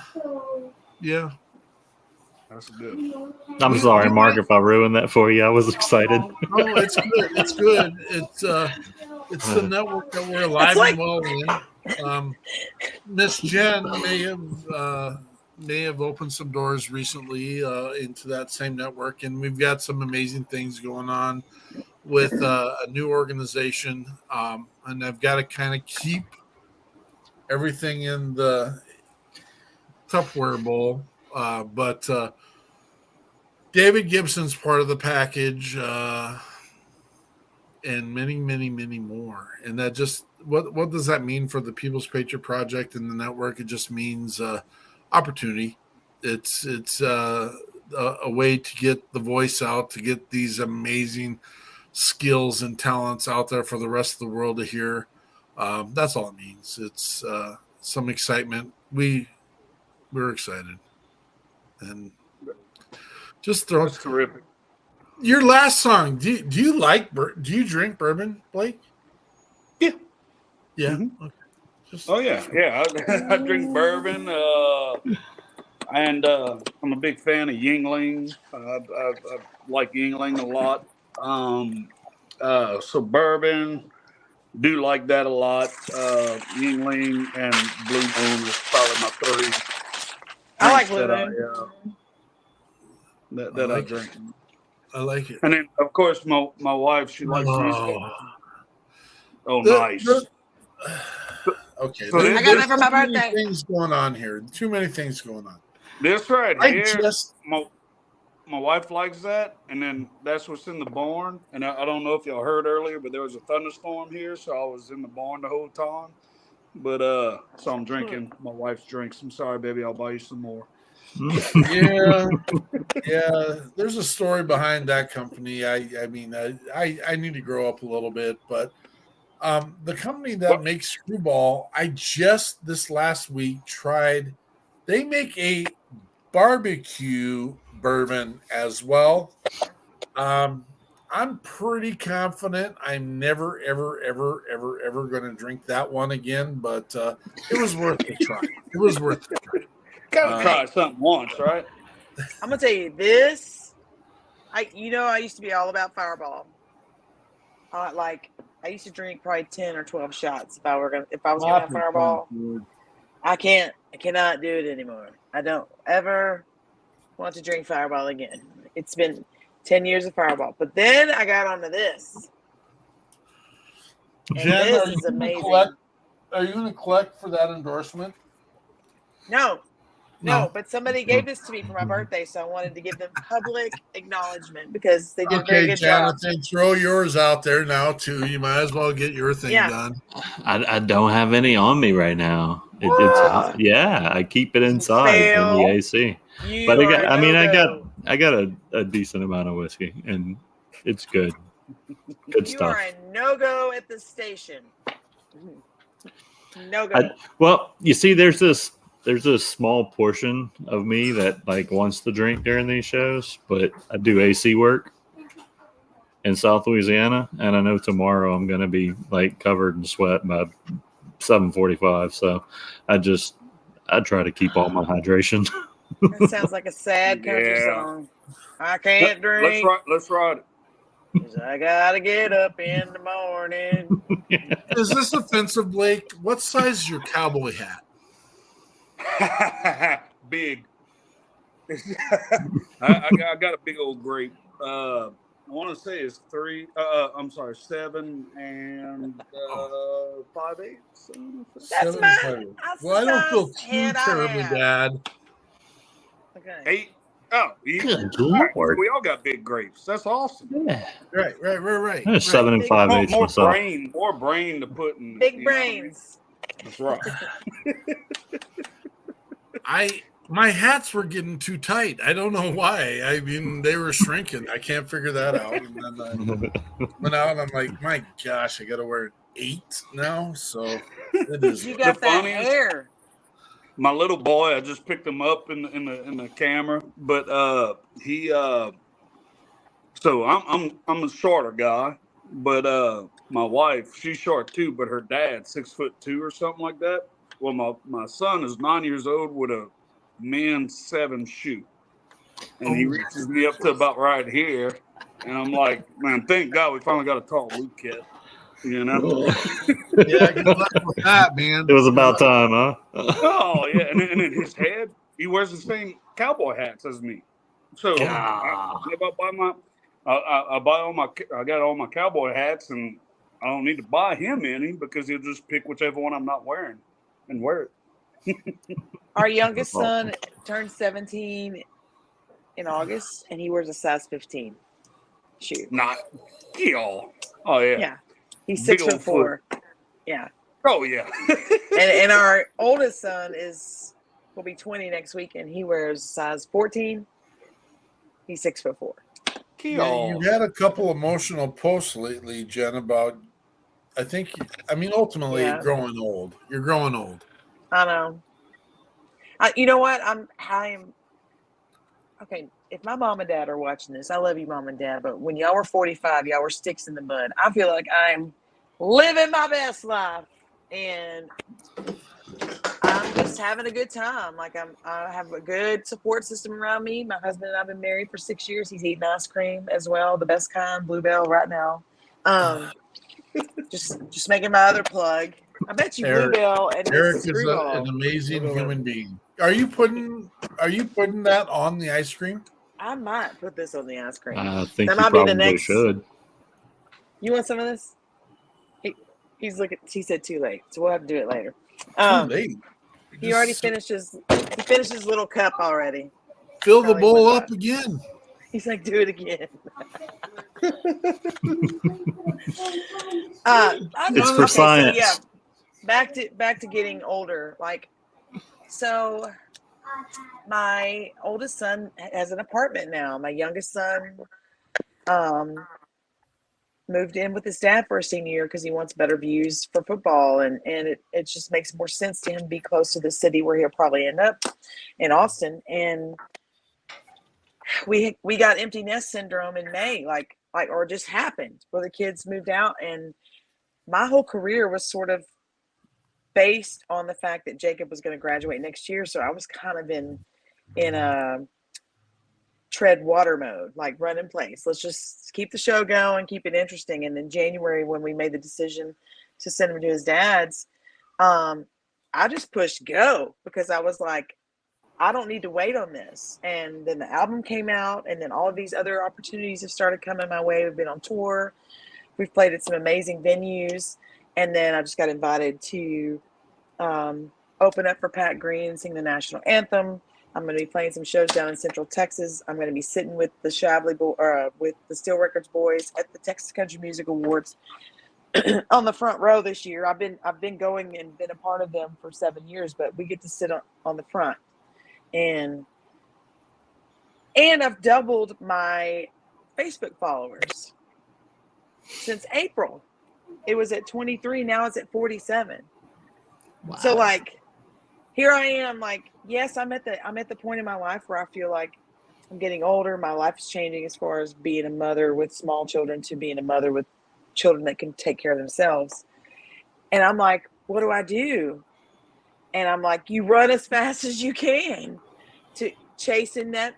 That's good. I'm sorry, Mark, if I ruined that for you. I was excited. No, it's good. It's the network that we're alive and well in. Miss Jen may have opened some doors recently into that same network, and we've got some amazing things going on with a new organization, and I've got to kind of keep everything in the Tupperware bowl. But David Gibson's part of the package, and many, many, many more. And that just what does that mean for the People's Patriot Project and the network? It just means opportunity. It's a way to get the voice out, to get these amazing skills and talents out there for the rest of the world to hear. That's all it means. It's some excitement. We're excited, and just throw. That's terrific. Your last song. Do you drink bourbon, Blake? Yeah. Mm-hmm. Okay. I drink bourbon, and I'm a big fan of Yingling. I like Yingling a lot. So bourbon, do like that a lot. Yingling and Blue Moon is probably my three. I like Blue Moon. That I drink. I like it. And then, of course, my wife, she likes these. Oh, nice. Okay. So I got that for my too many birthday. things going on here. Too many things going on. This right I here, just my wife likes that, and then that's what's in the barn. And I don't know if y'all heard earlier, but there was a thunderstorm here, so I was in the barn the whole time. But so I'm drinking my wife's drinks. I'm sorry, baby. I'll buy you some more. yeah. There's a story behind that company. I mean, I need to grow up a little bit, but the company that makes Screwball, I just this last week tried. They make a barbecue bourbon as well. I'm pretty confident I'm never, ever going to drink that one again, but it was worth a try. It was worth a try. Gotta try something once, right? I'm gonna tell you this. I used to be all about Fireball. I used to drink probably 10 or 12 shots if I was gonna have Fireball. I cannot do it anymore. I don't ever want to drink Fireball again. It's been 10 years of Fireball. But then I got onto this. And Jen, this is amazing. Are you going to collect for that endorsement? No, but somebody gave this to me for my birthday, so I wanted to give them public acknowledgement because they did a very good job. Jonathan, throw yours out there now, too. You might as well get your thing done. I don't have any on me right now. I keep it inside in the AC. But I got a decent amount of whiskey, and it's good. Good stuff. You are a no-go at the station. No-go. Well, you see, there's this small portion of me that wants to drink during these shows, but I do AC work in South Louisiana, and I know tomorrow I'm going to be covered in sweat by 7:45. So I try to keep all my hydration. That sounds like a sad country song. I can't drink. Let's ride it. 'Cause I gotta get up in the morning. Is this offensive, Blake? What size is your cowboy hat? Big. I got a big old grape. I want to say it's 7 and 5/8. That's mine. Well, I don't feel too terribly bad. Okay. 8. Oh, Good Lord. Lord. We all got big grapes. That's awesome. Yeah. Right. 7 and 5/8 myself. More brain to put in. Big brains. That's right. My hats were getting too tight. I don't know why. I mean, they were shrinking. I can't figure that out. And then I went out and I'm like, my gosh, I got to wear 8 now. So it is. You got that hair. My little boy, I just picked him up in the camera, but he. So I'm a shorter guy, but my wife, she's short too, but her dad's 6'2" or something like that. Well, my son is 9 years old with a men's 7 shoe, and he reaches me up to about right here, and I'm like, man, thank God we finally got a tall Luquette. You know? Yeah, good luck with that, man. It was about time, huh? Oh yeah, and then his head, he wears the same cowboy hats as me. So I got all my cowboy hats, and I don't need to buy him any because he'll just pick whichever one I'm not wearing and wear it. Our youngest son turned 17 in August, and he wears a size 15 shoe. Not y'all. Oh yeah. Yeah. He's 6'4". Yeah. Oh yeah. and our oldest son will be 20 next week, and he wears size 14. He's 6'4". Yeah, you've had a couple emotional posts lately, Jen, about ultimately you're growing old. You're growing old. I know. You know what? I'm okay. If my mom and dad are watching this, I love you, mom and dad. But when y'all were 45, y'all were sticks in the mud. I feel like I'm living my best life, and I'm just having a good time. Like I have a good support system around me. My husband and I've been married for 6 years. He's eating ice cream as well, the best kind, Bluebell right now. Just making my other plug. I bet you Bluebell and Eric is an amazing human being. Are you putting that on the ice cream? I might put this on the ice cream. I think that you might probably be the next. should. You want some of this? He's looking. He said too late, so we'll have to do it later. Too late. He already finished his. He finished his little cup already. Fill the bowl up again. He's like, do it again. It's for science. So yeah, back to getting older. Like, so my oldest son has an apartment now. My youngest son moved in with his dad for a senior year because he wants better views for football, and it just makes more sense to him to be close to the city where he'll probably end up in Austin. And we got empty nest syndrome in May, like or just happened where the kids moved out, and my whole career was sort of based on the fact that Jacob was going to graduate next year. So I was kind of in a tread water mode, like run in place. Let's just keep the show going, keep it interesting. And in January, when we made the decision to send him to his dad's, I just pushed go because I was like, I don't need to wait on this. And then the album came out, and then all of these other opportunities have started coming my way. We've been on tour. We've played at some amazing venues. And then I just got invited to open up for Pat Green and sing the national anthem. I'm going to be playing some shows down in Central Texas. I'm going to be sitting with the with the Steel Records boys at the Texas Country Music Awards on the front row this year. I've been going and been a part of them for 7 years, but we get to sit on the front. And I've doubled my Facebook followers since April. It was at 23. Now it's at 47. Wow. So like, here I am. Like, yes, I'm at the point in my life where I feel like I'm getting older. My life is changing as far as being a mother with small children to being a mother with children that can take care of themselves. And I'm like, what do I do? And I'm like, you run as fast as you can to chasing that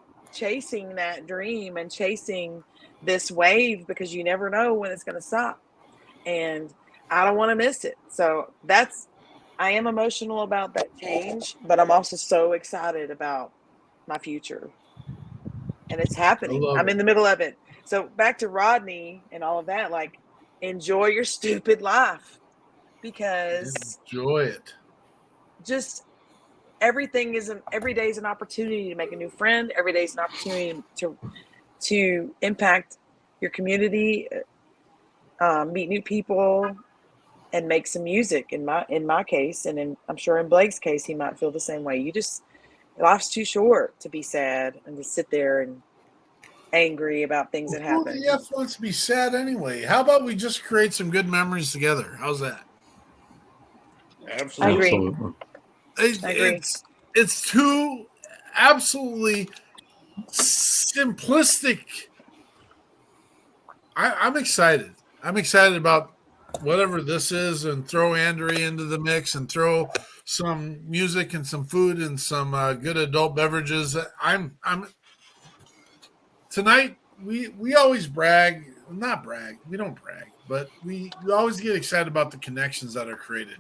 dream and chasing this wave, because you never know when it's going to stop. And I don't want to miss it. So I am emotional about that change, but I'm also so excited about my future. And it's happening. I'm in the middle of it. So back to Rodney and all of that, like, enjoy your stupid life, because enjoy it. Just every day is an opportunity to make a new friend. Every day is an opportunity to impact your community, meet new people, and make some music. In my case, and I'm sure in Blake's case, he might feel the same way. Life's too short to be sad and to sit there and angry about things that happen. Who the F wants to be sad anyway? How about we just create some good memories together? How's that? Absolutely. I agree. It's too absolutely simplistic. I'm excited. I'm excited about whatever this is, and throw Andrea into the mix and throw some music and some food and some good adult beverages. Tonight we always brag, not brag. We don't brag, but we always get excited about the connections that are created.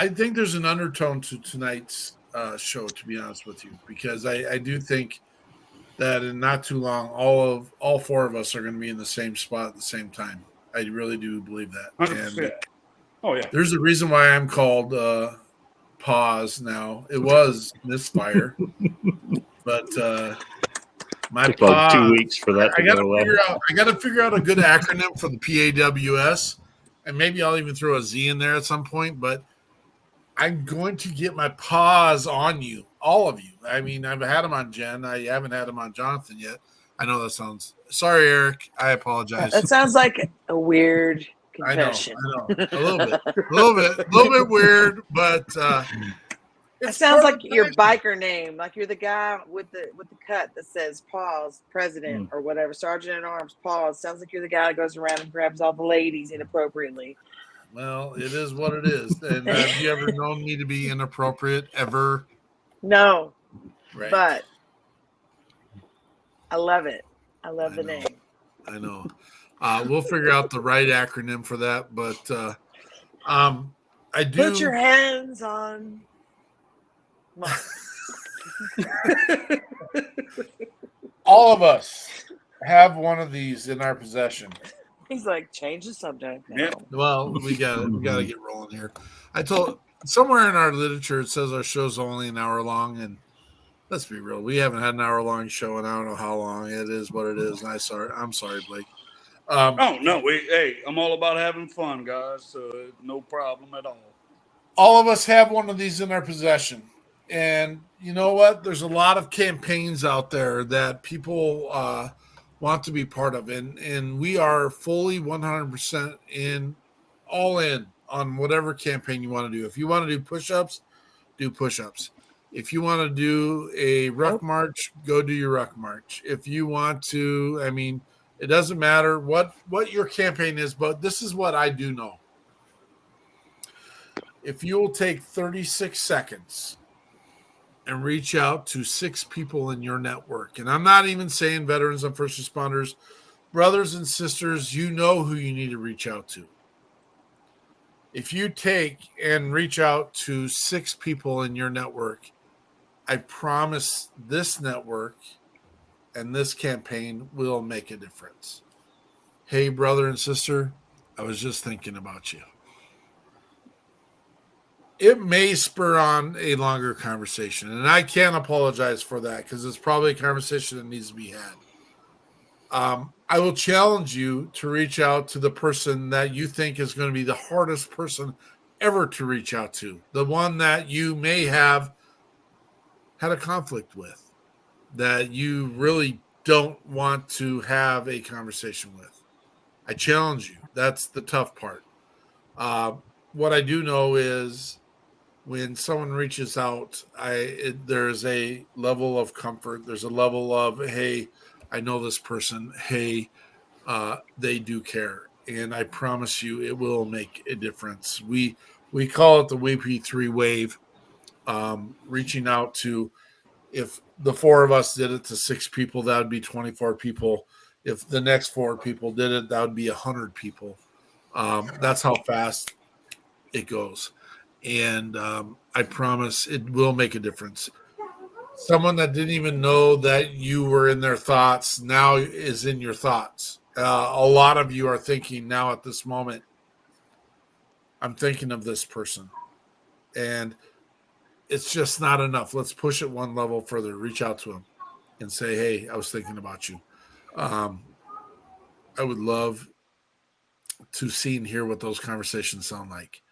I think there's an undertone to tonight's show, to be honest with you, because I do think that in not too long, all four of us are going to be in the same spot at the same time. I really do believe that. 100%. And oh yeah, there's a reason why I'm called Pause now. It was Misfire, but my took like 2 weeks for that to go away. I got to figure out a good acronym for the PAWS, and maybe I'll even throw a Z in there at some point. But I'm going to get my paws on you, all of you. I mean, I've had them on Jen. I haven't had them on Jonathan yet. I know that sounds – sorry, Eric. I apologize. That sounds like a weird confession. I know. A little bit weird, but it sounds like your biker name. Like you're the guy with the cut that says Paws, President, or whatever. Sergeant at Arms, Paws. Sounds like you're the guy that goes around and grabs all the ladies inappropriately. Well, it is what it is. And have you ever known me to be inappropriate ever? No. Right. But I love it. I love the name. I know. We'll figure out the right acronym for that. But I do. Put your hands on. All of us have one of these in our possession. He's like, change the subject. Yeah. Well, we got to get rolling here. I told somewhere in our literature it says our show's only an hour long, and let's be real, we haven't had an hour long show, and I don't know how long. It is what it is. And I'm sorry, Blake. Oh no, I'm all about having fun, guys. So no problem at all. All of us have one of these in our possession, and you know what? There's a lot of campaigns out there that people want to be part of, and we are fully 100% all in on whatever campaign you want to do. If you want to do push-ups, do push-ups. If you want to do a ruck march, go do your ruck march. If you want to, I mean, it doesn't matter what your campaign is, but this is what I do know. If you will take 36 seconds and reach out to 6 people in your network, and I'm not even saying veterans and first responders, brothers and sisters, you know who you need to reach out to. If you take and reach out to 6 people in your network, I promise this network and this campaign will make a difference. Hey, brother and sister, I was just thinking about you. It may spur on a longer conversation, and I can't apologize for that because it's probably a conversation that needs to be had. I will challenge you to reach out to the person that you think is going to be the hardest person ever to reach out to, the one that you may have had a conflict with, that you really don't want to have a conversation with. I challenge you. That's the tough part. What I do know is when someone reaches out, there's a level of comfort. There's a level of, hey, I know this person. Hey, they do care. And I promise you it will make a difference. We call it the WeP3 wave, reaching out to, if the 4 of us did it to 6 people, that would be 24 people. If the next 4 people did it, that would be 100 people. That's how fast it goes. And I promise it will make a difference. Someone that didn't even know that you were in their thoughts now is in your thoughts. A lot of you are thinking now at this moment, I'm thinking of this person. And it's just not enough. Let's push it one level further. Reach out to them and say, hey, I was thinking about you. I would love to see and hear what those conversations sound like.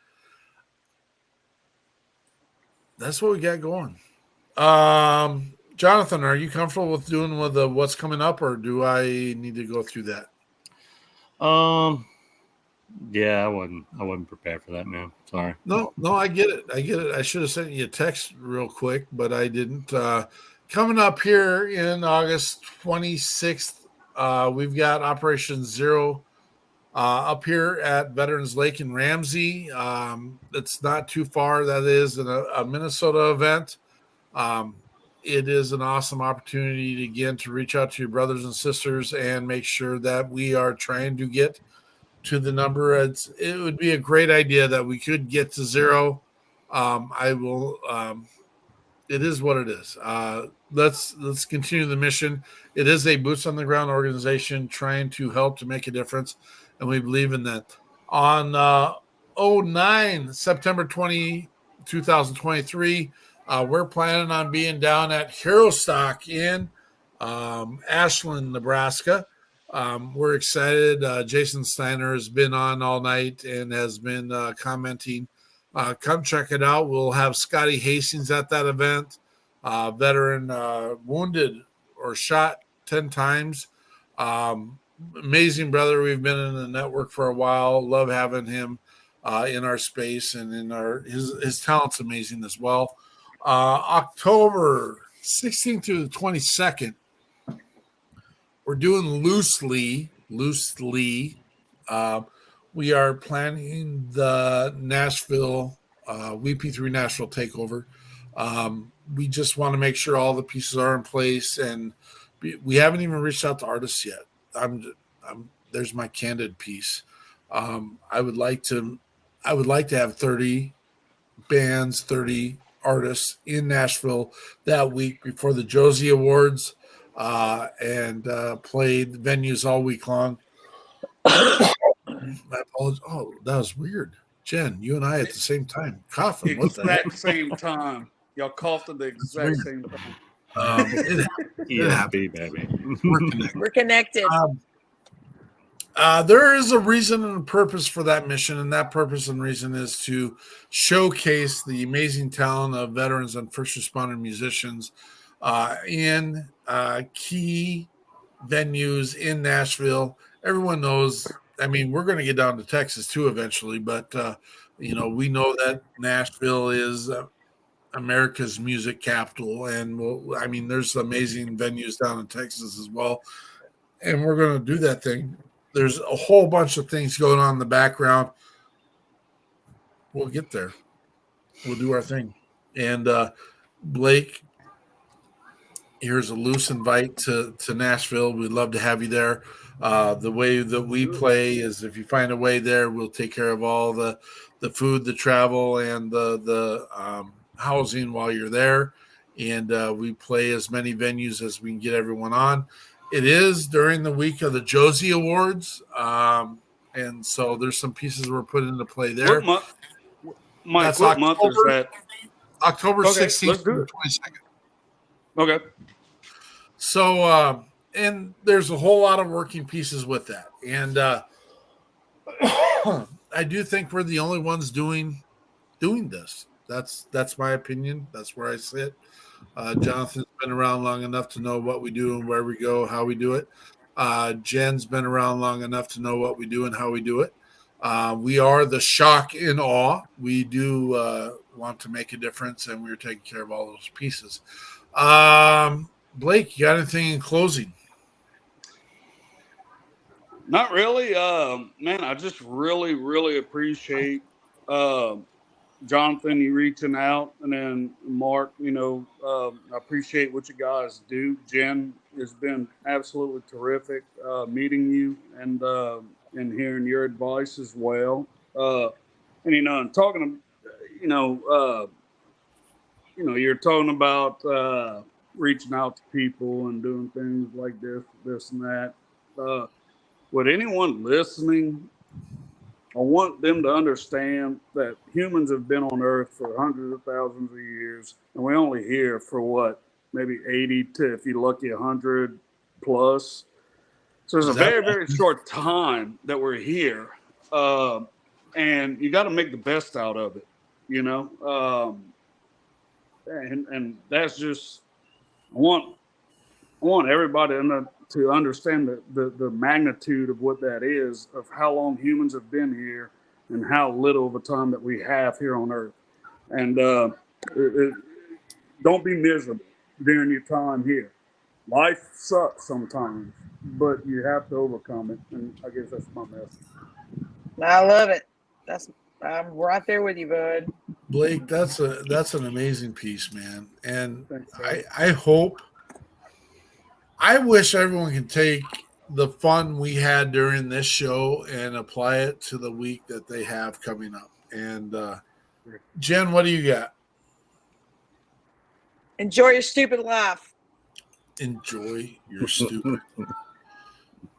That's what we got going. Jonathan, are you comfortable with doing with what's coming up, or do I need to go through that? Yeah, I wasn't prepared for that, man. Sorry. No, I get it. I should have sent you a text real quick, but I didn't. Coming up here in August 26th, we've got Operation Zero up here at Veterans Lake in Ramsey. It's not too far. That is a Minnesota event. It is an awesome opportunity again to reach out to your brothers and sisters and make sure that we are trying to get to the number. It would be a great idea that we could get to 0. I will. It is what it is. Let's continue the mission. It is a boots on the ground organization trying to help to make a difference, and we believe in that. On 09 September 2023, we're planning on being down at Hero Stock in Ashland, Nebraska. We're excited. Jason Steiner has been on all night and has been commenting. Come check it out. We'll have Scotty Hastings at that event, veteran, wounded or shot 10 times. Amazing brother. We've been in the network for a while. Love having him in our space, and in his talent's amazing as well. October 16th through the 22nd, we're doing loosely. We are planning the Nashville WeP3 Nashville takeover. We just want to make sure all the pieces are in place, and we haven't even reached out to artists yet. There's my candid piece. I would like to have 30 bands, 30 artists in Nashville that week before the Josie Awards, and played venues all week long. I apologize. Oh, that was weird. Jen, you and I at the same time coughing. What the heck? Exact same time. Y'all coughed at the exact weird. same time. It ESP, baby. We're connected. We're connected. There is a reason and a purpose for that mission, and that purpose and reason is to showcase the amazing talent of veterans and first responder musicians in key venues in Nashville. Everyone knows. I mean, we're going to get down to Texas too eventually, but we know that Nashville is America's music capital, and there's amazing venues down in Texas as well, and we're going to do that thing. There's a whole bunch of things going on in the background. We'll get there. We'll do our thing. And Blake, here's a loose invite to Nashville. We'd love to have you there. The way that we play is if you find a way there, we'll take care of all the food, the travel, and the housing while you're there. And we play as many venues as we can get everyone on. It is during the week of the Josie Awards. And so there's some pieces we're putting into play there. What month? Mike, what month is that? October 16th to 22nd. Okay. So, and there's a whole lot of working pieces with that. And I do think we're the only ones doing this. That's my opinion. That's where I sit. Jonathan's been around long enough to know what we do and where we go, how we do it. Jen's been around long enough to know what we do and how we do it. We are the shock and awe. We do want to make a difference, and we're taking care of all those pieces. Blake, you got anything in closing? Not really. Man, I just really, really appreciate Jonathan, you reaching out, and then Mark, I appreciate what you guys do. Jen, has been absolutely terrific meeting you and hearing your advice as well. And talking, you're talking about reaching out to people and doing things like this and that. Would anyone listening, I want them to understand that humans have been on Earth for hundreds of thousands of years, and we're only here for maybe 80 to, if you're lucky, 100 plus. So it's a very, very short time that we're here, and you got to make the best out of it, and that's just, I want everybody to understand the magnitude of what that is, of how long humans have been here and how little of a time that we have here on Earth. And don't be miserable during your time here. Life sucks sometimes, but you have to overcome it. And I guess that's my message. I love it. I'm right there with you, bud. Blake, that's an amazing piece, man. And I wish everyone could take the fun we had during this show and apply it to the week that they have coming up. And Jen, what do you got? Enjoy your stupid life. Enjoy your stupid.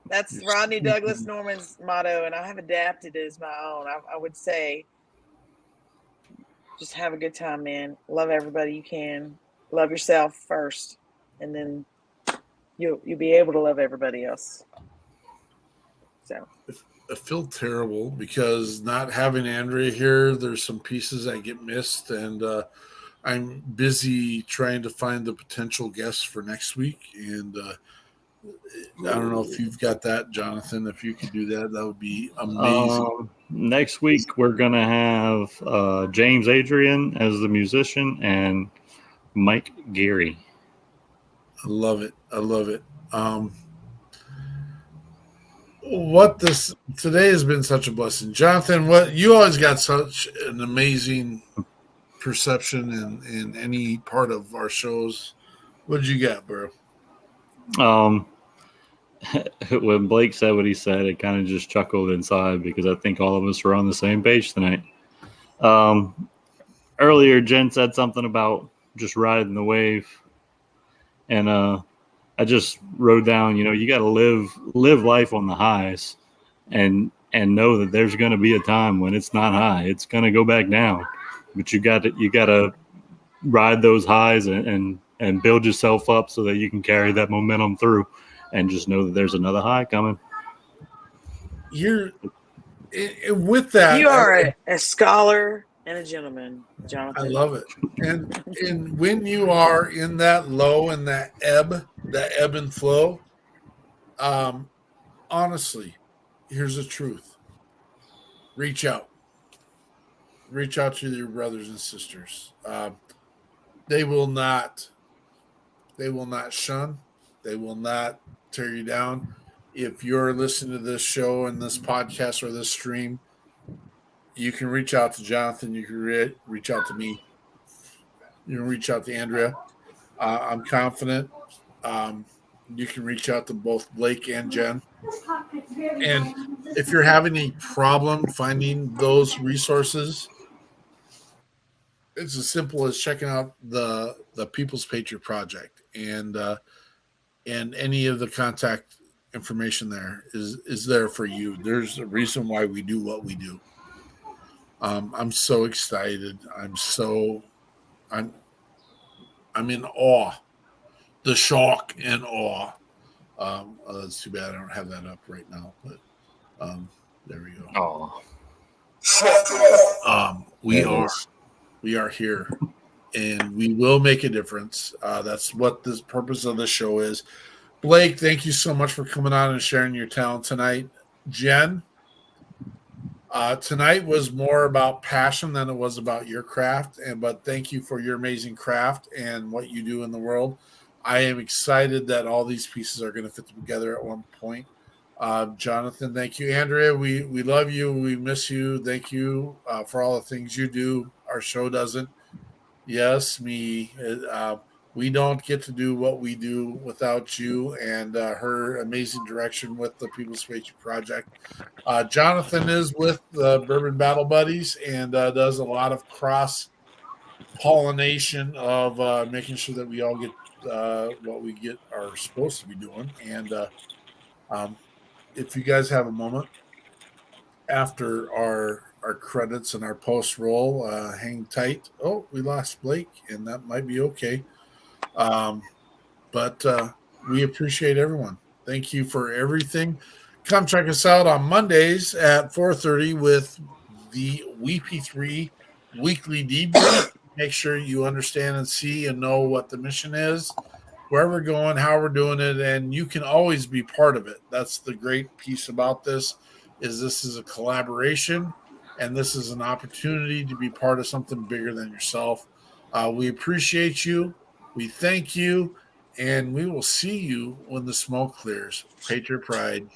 That's Rodney Douglas Norman's motto, and I have adapted it as my own. I would say, just have a good time, man. Love everybody you can. Love yourself first, and then you'll be able to love everybody else. So I feel terrible because not having Andrea here, there's some pieces that get missed, and I'm busy trying to find the potential guests for next week. And I don't know if you've got that, Jonathan. If you could do that, that would be amazing. Next week, we're going to have James Adrian as the musician and Mike Geary. I love it. Today has been such a blessing. Jonathan, you always got such an amazing perception in any part of our shows. What did you got, bro? When Blake said what he said, it kind of just chuckled inside because I think all of us were on the same page tonight. Earlier, Jen said something about just riding the wave. And I just wrote down, you got to live life on the highs. and know that there's going to be a time when it's not high. It's going to go back down, but you got to ride those highs and build yourself up so that you can carry that momentum through, and just know that there's another high coming. With that, you are a scholar and a gentleman, Jonathan. I love it. And when you are in that low and that ebb and flow, honestly, here's the truth. Reach out to your brothers and sisters. They will not shun. They will not tear you down. If you're listening to this show and this podcast or this stream, you can reach out to Jonathan. You can reach out to me. You can reach out to Andrea. I'm confident. You can reach out to both Blake and Jen. And if you're having a problem finding those resources, it's as simple as checking out the People's Patriot Project, and any of the contact information there is there for you. There's a reason why we do what we do. I'm so excited. I'm in awe. The shock and awe. That's too bad I don't have that up right now, but there we go. We are here, and we will make a difference. That's what the purpose of the show is. Blake, thank you so much for coming on and sharing your talent tonight. Jen, tonight was more about passion than it was about your craft, but thank you for your amazing craft and what you do in the world. I am excited that all these pieces are going to fit together at one point. Jonathan, thank you. Andrea, we love you. We miss you. Thank you for all the things you do. Our show doesn't. Yes, we don't get to do what we do without you and her amazing direction with the People's Patriot Project. Jonathan is with the Bourbon Battle Buddies and does a lot of cross-pollination of making sure that we all get what we are supposed to be doing. And if you guys have a moment after our credits and our post roll, hang tight. Oh, we lost Blake, and that might be okay. But we appreciate everyone. Thank you for everything. Come check us out on Mondays at 4:30 with the WeP3 weekly debrief. Make sure you understand and see and know what the mission is, where we're going, how we're doing it, and you can always be part of it. That's the great piece about this, is this is a collaboration, and this is an opportunity to be part of something bigger than yourself. We appreciate you. We thank you, and we will see you when the smoke clears. Patriot Pride.